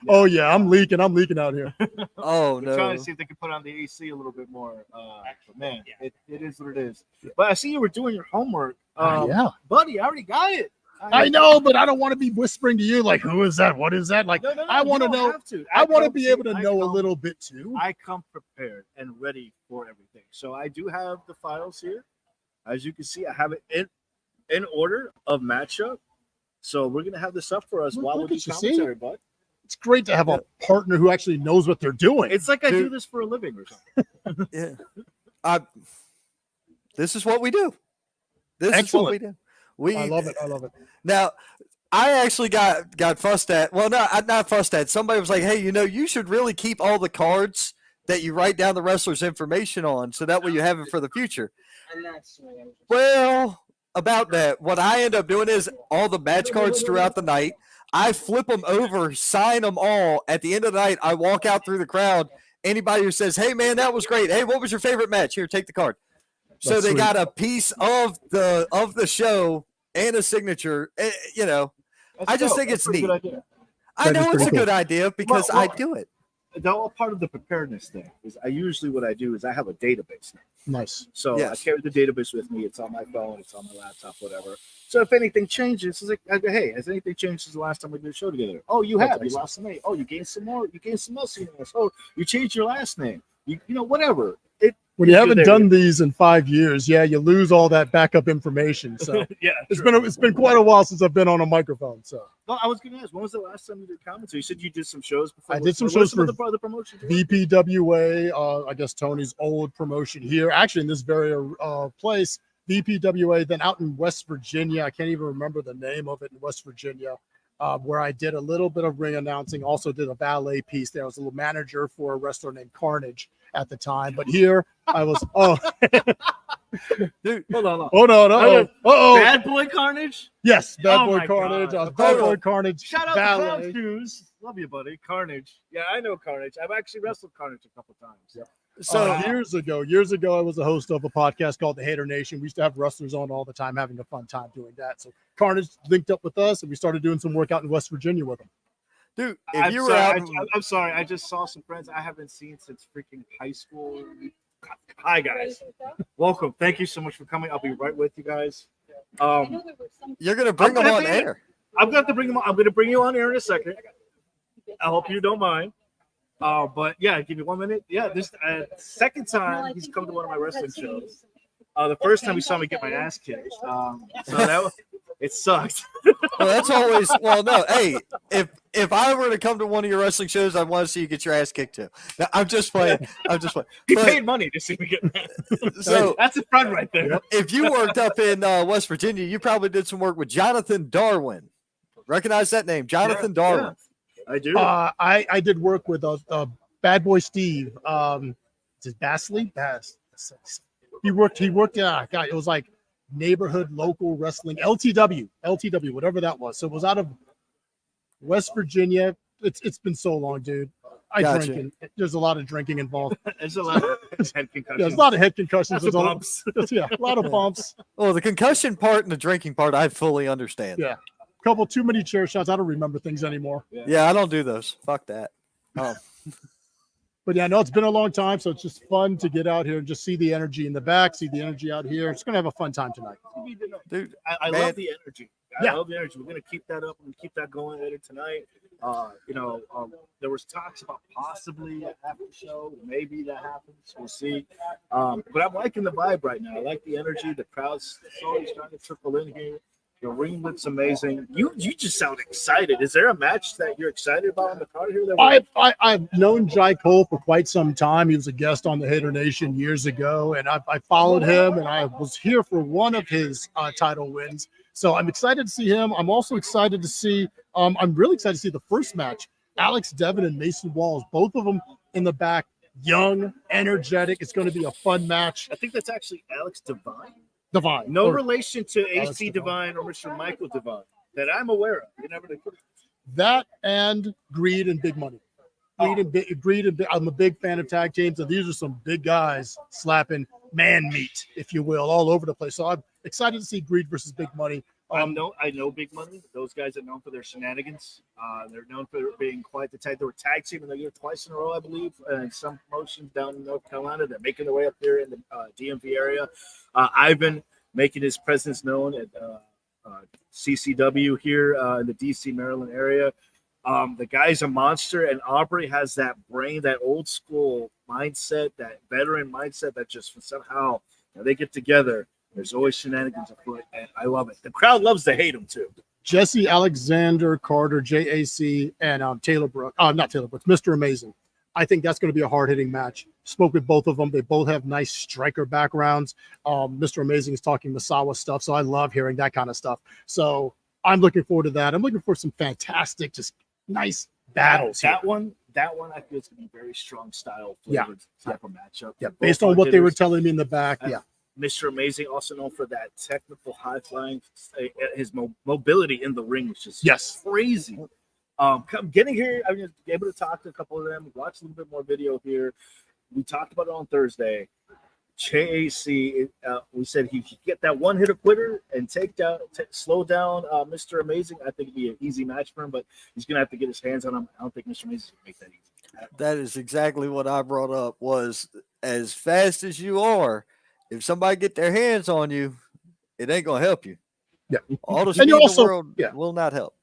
Oh yeah, I'm leaking out here. Oh They're trying no. to see if they can put on the AC a little bit more. But man, it is what it is. But I see you were doing your homework. Yeah. Buddy, I already got it. I know, but I don't want to be whispering to you like, who is that? What is that? Like, No, I want to you don't know. have to. I want to come be to- able to I know a come- little bit too. I come prepared and ready for everything. So I do have the files here. As you can see, I have it in order of matchup. So we're gonna have this up for us Look- while we look do at you, see? commentary, bud. It's great to have a partner who actually knows what they're doing. It's like I do Dude. this for a living or something. Yeah. This is what we do. This is what we do. I love it. I love it. Now, I actually got fussed at. Well, no, not fussed at. Somebody was like, "Hey, you should really keep all the cards that you write down the wrestler's information on, so that way you have it for the future." Well, about that, what I end up doing is all the match cards throughout the night. I flip them over, sign them all. At the end of the night, I walk out through the crowd. Anybody who says, "Hey, man, that was great. Hey, what was your favorite match? Here, take the card." So That's they sweet. got a piece of the show and a signature. I just think it's neat. I That is know it's pretty a cool. good idea because I Well, do it. The whole part of the preparedness thing is I usually what I do is I have a database now. Nice. So Yes. I carry the database with me. It's on my phone. It's on my laptop, whatever. So if anything changes, it's like, hey, has anything changed since the last time we did a show together? Oh, you That's have. You excellent. lost some weight. Oh, you gained some more. You gained some muscle. Oh, you changed your last name. You know, whatever. When you haven't there. done these in 5 years, yeah, you lose all that backup information. So Yeah. it's been quite a while since I've been on a microphone. So Well, I was going to ask, when was the last time you did commentary? You said you did some shows before. I did some What shows some of for the promotion. VPWA, I guess Tony's old promotion here, actually in this very place, VPWA, then out in West Virginia. I can't even remember the name of it in West Virginia, where I did a little bit of ring announcing, also did a valet piece there. I was a little manager for a wrestler named Carnage at the time. But here I was, Dude, Hold on. oh no, oh, Bad Boy Carnage? yes, Bad Oh Boy my Carnage. God. I was Bad Hold Boy on. Carnage. Shout out valet. to Cloud Shoes. Love you, buddy. Carnage. Yeah, I know Carnage. I've actually wrestled Carnage a couple times. so Years ago, I was a host of a podcast called The Hater Nation. We used to have wrestlers on all the time, having a fun time doing that. So Carnage linked up with us, and we started doing some work out in West Virginia with him. dude, if I'm you were sorry, out, I'm sorry. I just saw some friends I haven't seen since freaking high school. Hi, guys. Welcome. Thank you so much for coming. I'll be right with you guys. you're gonna bring them gonna on be- air. I'm going to have to bring them on. I'm going to bring you on air in a second. I hope you don't mind. But yeah, give me 1 minute. Yeah, this second time he's come to one of my wrestling shows. The first time he saw me get my ass kicked. So that was, it sucked. Well, that's always no. Hey, if I were to come to one of your wrestling shows, I want to see you get your ass kicked too. Now, I'm just playing. He But- paid money to see me get mad. So That's a friend right there. if you worked up in West Virginia, you probably did some work with Jonathan Darwin. Recognize that name, Jonathan Darwin. Yeah, I do. I did work with Bad Boy Steve. Is it Bassley? He worked. God, it was like neighborhood local wrestling, LTW, whatever that was. So it was out of West Virginia. It's been so long, dude. I Gotcha. drink, and there's a lot of drinking involved. There's a lot of head concussions. There's a lot of head concussions. Lots of There's a- bumps. yeah, a lot of bumps. Well, the concussion part and the drinking part, I fully understand. Yeah. Couple too many chair shots. I don't remember things anymore. Yeah, I don't do those. Fuck that. Oh, But yeah, no, it's been a long time, so it's just fun to get out here and just see the energy in the back, see the energy out here. It's gonna have a fun time tonight. dude. I Man. love the energy. I Yeah. love the energy. We're gonna keep that up. We're gonna keep that going later tonight. There was talks about possibly a after show. Maybe that happens. We'll see. But I'm liking the vibe right now. I like the energy. The crowd's slowly starting to trickle in here. Your ring looks amazing. You just sound excited. Is there a match that you're excited about on the card here? I've known Jai Cole for quite some time. He was a guest on the Hater Nation years ago, and I followed him, and I was here for one of his title wins. So I'm excited to see him. I'm also excited to see. I'm really excited to see the first match. Alex Dáven and Mason Walls, both of them in the back, young, energetic. It's going to be a fun match. I think that's actually Alex Divine. Divine. No Or- relation to Alex AC Divine. Divine or Mr. Michael Divine that I'm aware of. You never know. That and Greed and Big Money. I'm a big fan of tag teams, and these are some big guys slapping man meat, if you will, all over the place. So I'm excited to see Greed versus Big Money. I know Big Money. Those guys are known for their shenanigans. They're known for being quite the tag. They were tag team in the year twice in a row, I believe, and some promotions down in North Carolina. They're making their way up there in the DMV area. Ivan making his presence known at CCW here in the DC, Maryland area. The guy's a monster, and Aubrey has that brain, that old school mindset, that veteran mindset that just somehow they get together. There's always shenanigans afoot, and I love it. The crowd loves to hate him too. Jesse Alexander Carter, JAC, and Taylor Brooks. Not Taylor Brooks, Mr. Amazing. I think that's going to be a hard-hitting match. Spoke with both of them. They both have nice striker backgrounds. Mr. Amazing is talking Masawa stuff, so I love hearing that kind of stuff. So I'm looking forward to that. I'm looking for some fantastic, just nice battles. That one, I feel it's going to be very strong style flavored type of matchup. Yeah, based on what they were telling me in the back. Yeah. Mr. Amazing, also known for that technical high flying, his mobility in the ring was just crazy. Getting here, I was able to talk to a couple of them, watch a little bit more video here. We talked about it on Thursday. JAC, we said he could get that one hitter quitter and slow down Mr. Amazing. I think it'd be an easy match for him, but he's gonna have to get his hands on him. I don't think Mr. Amazing can make that easy. That is exactly what I brought up. Was as fast as you are, if somebody get their hands on you, it ain't gonna help you. Yeah, all the speed in the world will not help.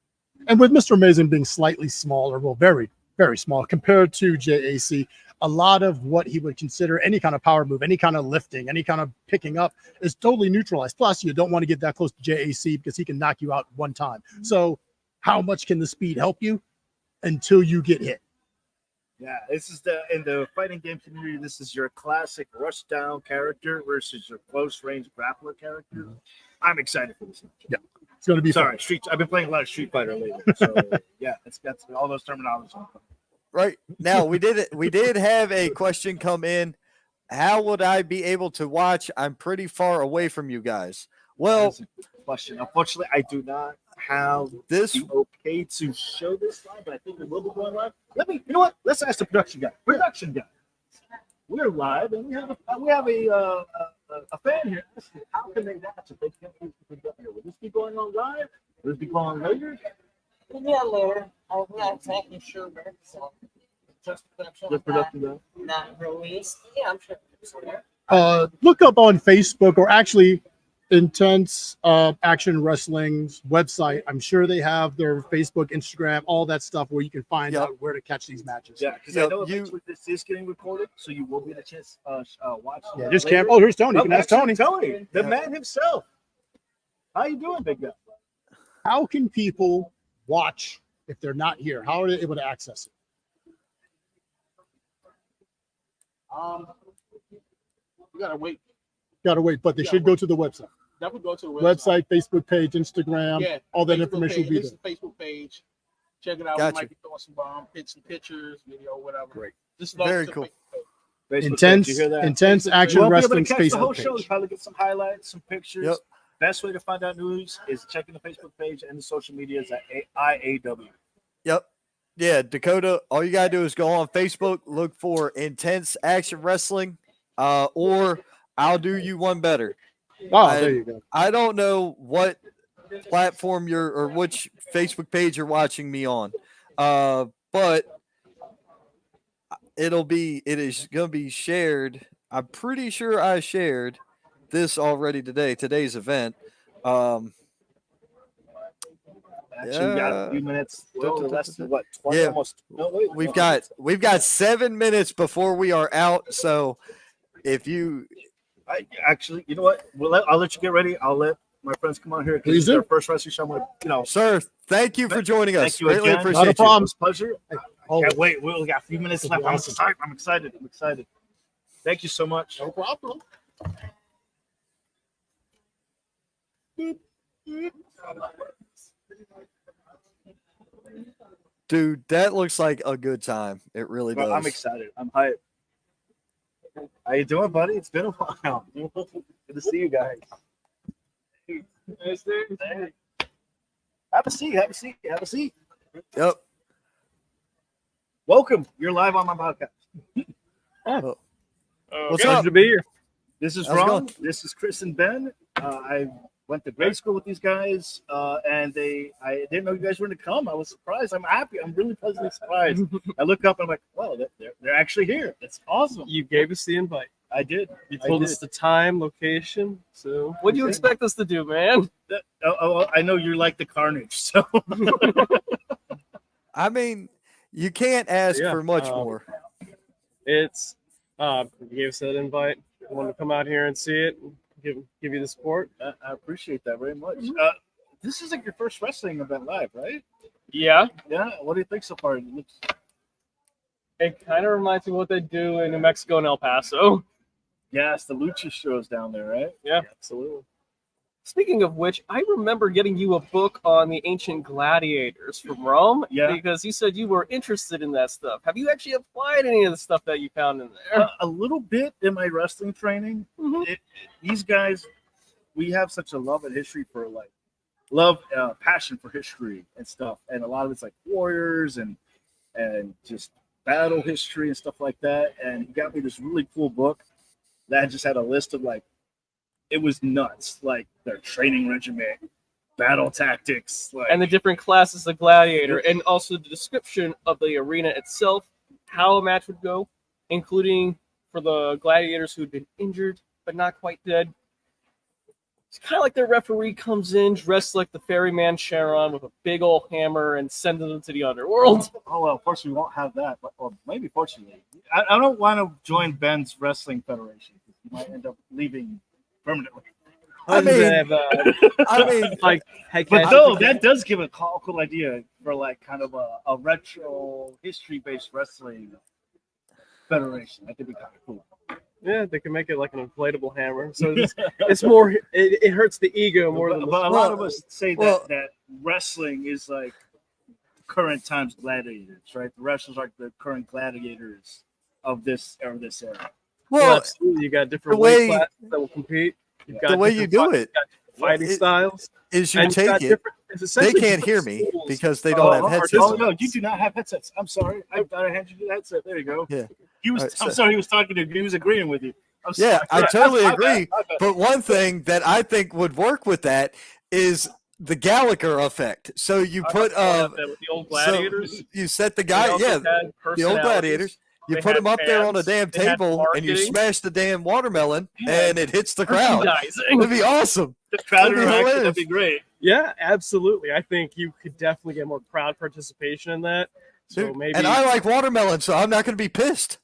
And with Mr. Amazing being slightly smaller, well, very, very small compared to JAC, a lot of what he would consider any kind of power move, any kind of lifting, any kind of picking up is totally neutralized. Plus, you don't want to get that close to JAC because he can knock you out one time. So how much can the speed help you until you get hit? Yeah, this is in the fighting game community, this is your classic rush down character versus your close range grappler character. I'm excited for this match. Yeah, it's going to be fun. I've been playing a lot of Street Fighter lately, so yeah, it's got all those terminologies. Right now, we did have a question come in. How would I be able to watch? I'm pretty far away from you guys. Well, question. Unfortunately, I do not have this okay to show this live, but I think we will be going live. You know what? Let's ask the production guy. We're live, and we have a fan here. How can they watch if they can't use the production? Will this be going on live? Will this be going on later? Yeah, later. I'm not exactly sure, but so just production not released. Yeah, I'm sure. Look up on Facebook, or actually Intense Action Wrestling's website. I'm sure they have their Facebook, Instagram, all that stuff where you can find out where to catch these matches. Yeah, because I know this is getting recorded, so you will get a chance to watch. Yeah, just camp. Oh, here's Tony. You can ask Tony. Tony, the man himself. How you doing, big guy? How can people watch if they're not here? How are they able to access it? You gotta wait. But they should go to the website. Definitely go to the website, Facebook page, Instagram, all that information will be there. Facebook page. Check it out. Gotcha. We might be throwing some pictures, video, whatever. Great. Just Very cool. Intense Action Wrestling's the whole Facebook show. page. Probably get some highlights, some pictures. Yep. Best way to find out news is checking the Facebook page and the social medias at IAW. Yep. Yeah, Dakota, all you got to do is go on Facebook, look for Intense Action Wrestling, or I'll do you one better. Oh, there you go. I don't know what platform or which Facebook page you're watching me on, but it is going to be shared. I'm pretty sure I shared this already today's event. Actually, we got a few minutes. Less than what? 20, Yeah. Almost. No, wait, We've got 7 minutes before we are out. So if you actually, you know what? I'll let you get ready. I'll let my friends come on here. Please do. Our first wrestling show. I'm gonna, Sir, thank you for joining us. Thank you Greatly again. appreciate Not a problem. It's a pleasure. Can't wait. We got a few minutes left. I'm excited. Thank you so much. No problem. Dude, that looks like a good time. It really does. I'm excited. I'm hyped. How you doing, buddy? It's been a while. Good to see you guys. Hey. Have a seat. Yep. Welcome. You're live on my podcast. What's Pleasure up? to be here. This is How's it Ron. going? This is Chris and Ben. I went to grade school with these guys, and I didn't know you guys were going to come. I was surprised. I'm happy. I'm really pleasantly surprised. I look up and I'm like, wow, they're actually here. That's awesome. You gave us the invite. I did. You told us the time, location. So What do you expect us to do, man? I know you like the carnage, so I mean, you can't ask Yeah, for much more. it's you gave us that invite. I wanted to come out here and see it. Give you the support. I appreciate that very much. This is like your first wrestling event live, right? Yeah. Yeah. What do you think so far? It kind of reminds me of what they do in New Mexico and El Paso. Yes, the lucha shows down there, right? Yeah. Absolutely. Speaking of which, I remember getting you a book on the ancient gladiators from Rome. Yeah. Because you said you were interested in that stuff. Have you actually applied any of the stuff that you found in there? A little bit in my wrestling training. These guys, we have such a love and history for passion for history and stuff, and a lot of it's like warriors and just battle history and stuff like that. And he got me this really cool book that just had a list of it was nuts, like their training regimen, battle tactics, And the different classes of gladiator, and also the description of the arena itself, how a match would go, including for the gladiators who had been injured but not quite dead. It's kind of like their referee comes in dressed like the ferryman Charon with a big old hammer and sending them to the underworld. Oh well, fortunately we won't have that, but or maybe fortunately, I don't want to join Ben's wrestling federation. He might end up leaving permanently. I mean, like, But though that does give a cool idea for kind of a retro history-based wrestling federation. That could be kind of cool. Yeah, they can make it like an inflatable hammer. So it's more. It hurts the ego more than. But a lot of us say that wrestling is like current times gladiators, right? The wrestlers are the current gladiators of this era. Well, absolutely. You got different the way- weight classes that will compete. You've got the way you do it fighting styles. is you And you've got take it. different- it's They essentially can't hear different me schools. because they don't have headsets. Oh no, you do not have headsets. I'm sorry. I gotta hand you the headset. There you go. Yeah. He was. All right, I'm so- sorry. He was talking to you. He was agreeing with you. I'm Yeah, sorry. I totally My agree. bad. But one thing that I think would work with that is the Gallagher effect. So you put with the old gladiators. so you set the They guy, also yeah, had the old personalities. gladiators. You They put had them up there on a fans. damn They had table and you marketing. smash the damn watermelon and it hits the crowd. Merchandising. That'd be awesome. The crowd That'd be interaction. hilarious. That'd be great. Yeah, absolutely. I think you could definitely get more crowd participation in that. So Dude, maybe. and I like watermelon, so I'm not going to be pissed.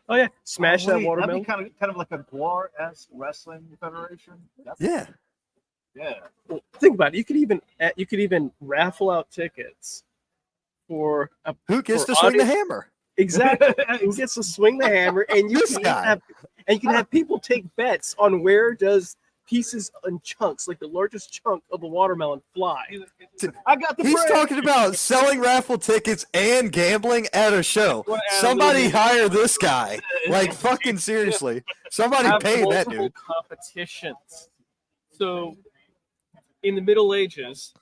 Oh yeah, smash that Wait, watermelon. That'd be kind of like a Guar-esque wrestling federation. Yeah. Yeah. Well, think about it. You could even raffle out tickets for a Who gets for to swing the audience- hammer? Exactly. Who gets to swing the hammer, and you This can guy. you can have people take bets on where does pieces and chunks, like the largest chunk of the watermelon, fly. I got the He's bread. talking about selling raffle tickets and gambling at a show. Well, and Somebody the- hire this guy. Like, fucking seriously. Somebody Have pay that multiple dude. competitions. So, in the Middle Ages,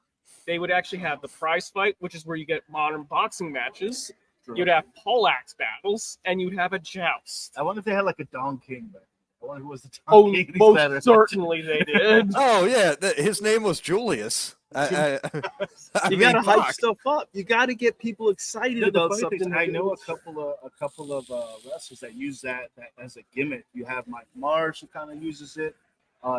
they would actually have the prize fight, which is where you get modern boxing matches. You'd have poleaxe battles, and you'd have a joust. I wonder if they had like a Don King back. I wonder who was the Don Oh, King. of these most federations. certainly they did. Oh, yeah. His name was Julius. I You mean, gotta hype fuck. stuff up. You gotta get people excited The about funny thing is, something. I know a couple of wrestlers that use that as a gimmick. You have Mike Marsh who kind of uses it.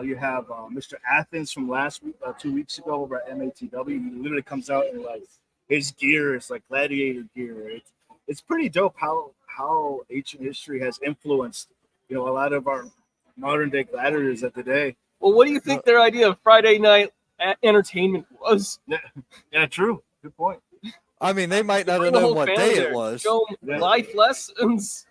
You have Mr. Athens from last week, 2 weeks ago over at MATW. He literally comes out and like his gear is like gladiator gear. It's pretty dope how ancient history has influenced a lot of our modern day gladiators of today. Well, what do you think their idea of Friday night entertainment was? Yeah, true. Good point. I mean, they might not Bring have the known whole what family day there, it was. Show them life lessons.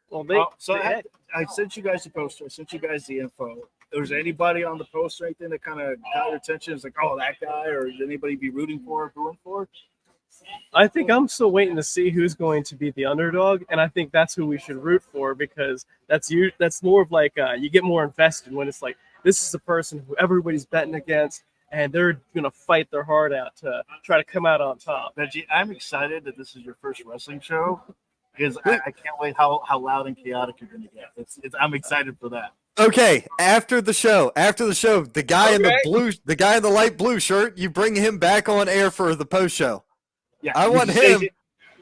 Well, they, So they- I sent you guys the poster. I sent you guys the info. Was there anybody on the poster or anything that kind of got your attention? It's like, oh, that guy, or did anybody be rooting for or booing for? I think I'm still waiting to see who's going to be the underdog, and I think that's who we should root for because that's more of like you get more invested when it's like this is the person who everybody's betting against, and they're gonna fight their heart out to try to come out on top. Benji, I'm excited that this is your first wrestling show because I can't wait how loud and chaotic you're going to get. I'm excited for that. Okay, after the show, the guy in the light blue shirt, you bring him back on air for the post show. Yeah, I you want just say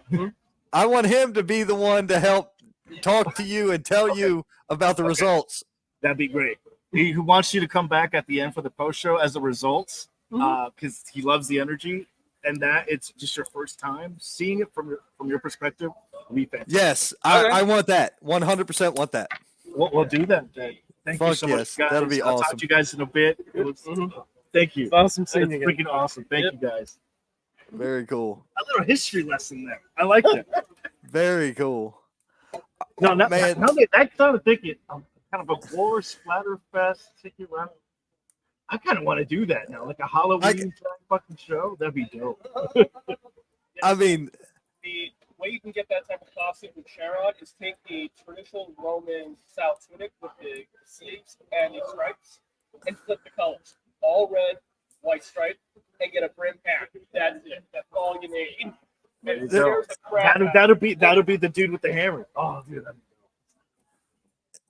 him. I want him to be the one to help talk to you and tell you about the results. That'd be great. He wants you to come back at the end for the post show as the results, because he loves the energy, and that it's just your first time seeing it from your perspective. Will be fantastic. Yes, I want that. 100% want that. We'll do that. Thank you so much, guys. That'll be I'll talk awesome. to you guys in a bit. Thank you. It's awesome seeing It's you again. freaking awesome. Thank you guys. Very cool. A little history lesson there. I like that. Very cool. No, now Man. that I started thinking, kind of a war splatter fest ticket run. I kind of want to do that now, like a Halloween fucking show. That'd be dope. I mean, The way you can get that type of costume with Sharon is take the traditional Roman style tunic with the sleeves and the stripes and flip the colors. All red, white stripe, and get a brim hat. That's it. That's all you need. And there's a crap That'll be the dude with the hammer. Oh, dude. That'd be dope.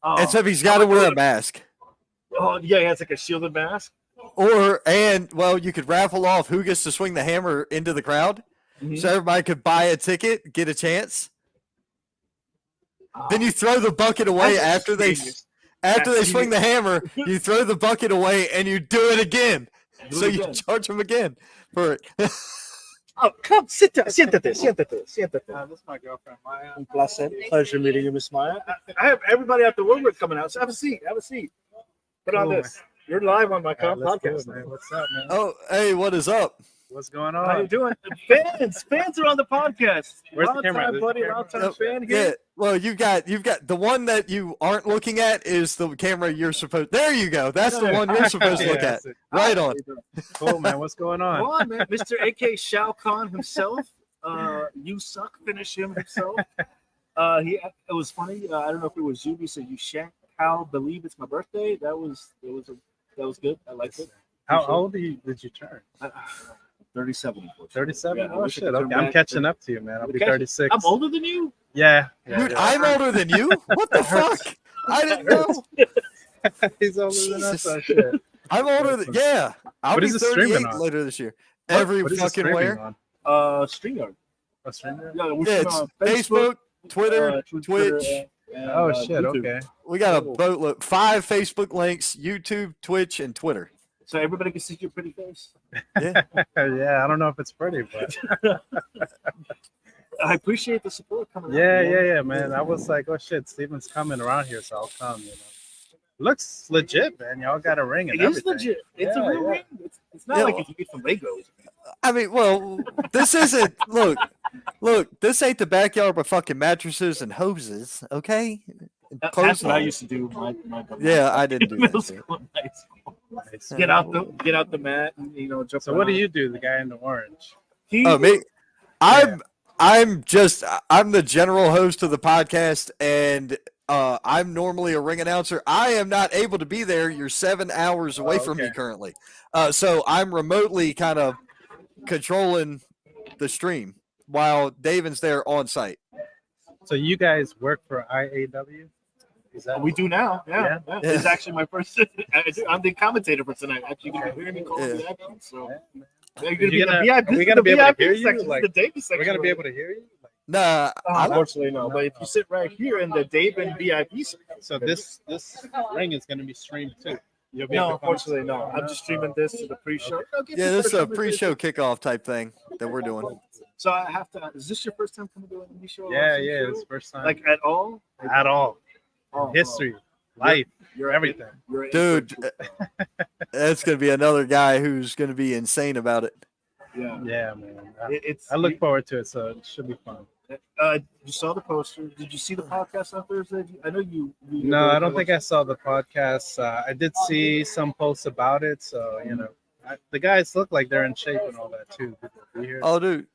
Oh, except he's got to wear a mask. Oh, yeah, he has like a shielded mask. You could raffle off who gets to swing the hammer into the crowd. So everybody could buy a ticket, get a chance. Then you throw the bucket away after they swing the hammer. You throw the bucket away and you do it again. So you charge them again for it. Oh, come, sit down. Siéntate. This is my girlfriend, Maya. Un placer. Pleasure meeting you, Miss Maya. I have everybody at the woodwork coming out. So have a seat. Put on this. You're live on my podcast. Man. What's up, man? Oh, hey, what is up? What's going How you on? doing? Fans are on the podcast. Where's the Long camera? time, There's buddy. the camera. Long time fan here. Yeah, well, you've got the one that you aren't looking at is the camera you're supposed. There you go. That's the one you're supposed to look Yeah, at. that's it. Right on. Cool, man. What's going on? Come on, man. Mr. AK Shao Kahn himself. You suck. Finish him himself. It was funny. I don't know if it was you. He said you shan't believe it's my birthday. That was good. I liked it. How old did you turn? 37. 37? Yeah, I Oh, wish I shit. could turn Okay. I'm back catching up to you, man. I'll be Okay. 36. I'm older than you. Yeah. Dude, I'm older than you. What the fuck? I didn't know. He's older than us. Jesus. Oh, shit. I'm older than I'll What be is it streaming 38 on? later this year. What- Every what is it fucking streaming where. on? StreamYard. Oh, streaming? Yeah, we're Yeah, streaming it's on Facebook, Twitter, Twitter, Twitch. and, Oh, shit. YouTube. Okay. We got a boatload. 5 Facebook links: YouTube, Twitch, and Twitter. So everybody can see your pretty face. Yeah. Yeah, I don't know if it's pretty, but I appreciate the support coming. yeah, man. I was like, oh shit, Steven's coming around here, so I'll come. Looks legit, man. Y'all got a ring and It is everything. legit. It's Yeah, a real yeah. ring. It's not Yeah, like if you get from Legos. I mean, well, this isn't. Look. This ain't the backyard with fucking mattresses and hoses. Okay. That's what I used to do. My Yeah, I didn't do middle that. Shit. school and high school. Nice. Get out the mat and jump. So what do around. you do, the guy in the orange? Oh, me. I'm the general host of the podcast, and I'm normally a ring announcer. I am not able to be there. You're 7 hours away from me okay. currently, so I'm remotely kind of controlling the stream while Davin's there on site. So you guys work for IAW? Is that We do now. Yeah. Yeah. It's actually my first. I'm the commentator for tonight. Actually, you're gonna hear me call the action. So you're gonna be in the VIP. Are we gonna be able to hear you? Section, Like, the Davis section. we're gonna be able to hear you? Nah, I don't. Unfortunately, no. But if you sit right here in the Daven VIP section, So this ring is gonna be streamed too. You'll be no, able to come- unfortunately, no. I'm just streaming this to the pre-show. Yeah, this is a pre-show kickoff type thing that we're doing. So I have to. Is this your first time coming to an indie show? Yeah, it's first time. Like at all? at all. Oh, History, life, You're everything. You're Dude, that's gonna be another guy who's gonna be insane about it. Yeah. Yeah, man. It's. I look forward to it, so it should be fun. You saw the poster. Did you see the podcast on Thursday? I know you. No, I don't think I saw the podcast. I did see some posts about it, so the guys look like they're in shape and all that too. People be here. Oh, dude.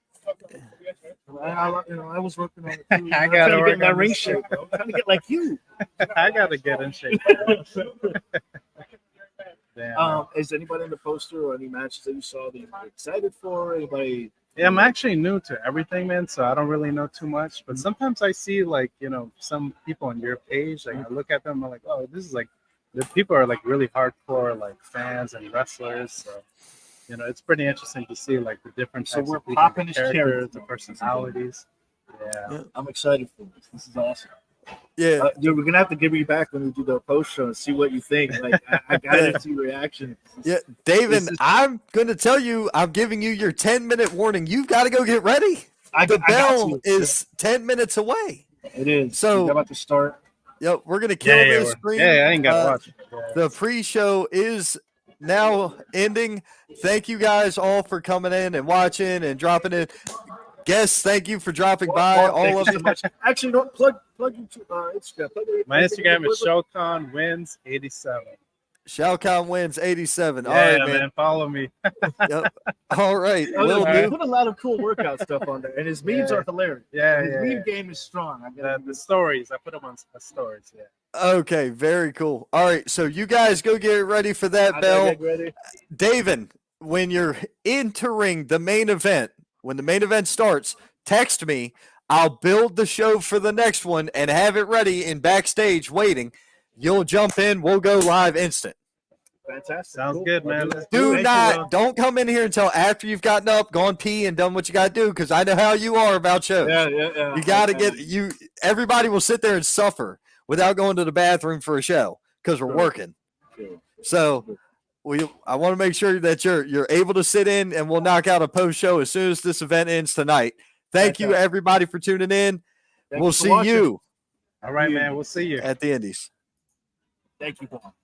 I was working on it too. I I'm gotta trying to work get in that on ring this shape. I'm trying to get like you. I gotta get in shape. Damn. Is anybody in the poster or any matches that you saw that you're excited for? Anybody? Yeah, I'm actually new to everything, man, so I don't really know too much. But sometimes I see like some people on your page, like I look at them, I'm like, oh, this is like the people are like really hardcore, like fans and wrestlers. So, you know, it's pretty interesting to see like the different So types we're of people, popping the this cherry. characters, the personalities. Yeah. I'm excited for this. This is awesome. Yeah. Dude, we're gonna have to give you back when we do the post show and see what you think. Like, I gotta see your reaction. Yeah, David, This is- I'm going to tell you, I'm giving you your 10-minute warning. You've got to go get ready. I The got bell you. is 10 minutes away. It is. So- we're about to start. Yep, we're going to kill Yeah, this yeah, stream. yeah, I ain't got to Uh, watch it. Yeah. The pre-show is now ending. Thank you guys all for coming in and watching and dropping in. Guests, thank you for dropping by. Thank All you of so you. much. Actually, don't plug into Instagram. My Instagram is ShowConWins87. Shalcon wins 87. Yeah, All right, man. man. Follow me. Yep. All right. Oh, Will no, he do. put a lot of cool workout stuff on there, and his memes Yeah. are hilarious. Yeah, His yeah. meme yeah. game is strong. I gotta The stories, I put them on stories. Yeah. Okay, very cool. All right, so you guys go get ready for that I bell. gotta get ready. David, when you're entering the main event, when the main event starts, text me. I'll build the show for the next one and have it ready in backstage waiting. You'll jump in. We'll go live instant. Fantastic. Sounds Cool. good, I'll man. that. Let's Do Thank you, not, Will. don't come in here until after you've gotten up, gone pee, and done what you got to do, because I know how you are about shows. Yeah. You got to get you. Everybody will sit there and suffer without going to the bathroom for a show because we're Sure. working. Sure. So I want to make sure that you're able to sit in, and we'll knock out a post show as soon as this event ends tonight. Thank you Fantastic. everybody for tuning in. Thank We'll you for see watching. you All right, man. We'll see you. at the Indies. Thank you, Paul.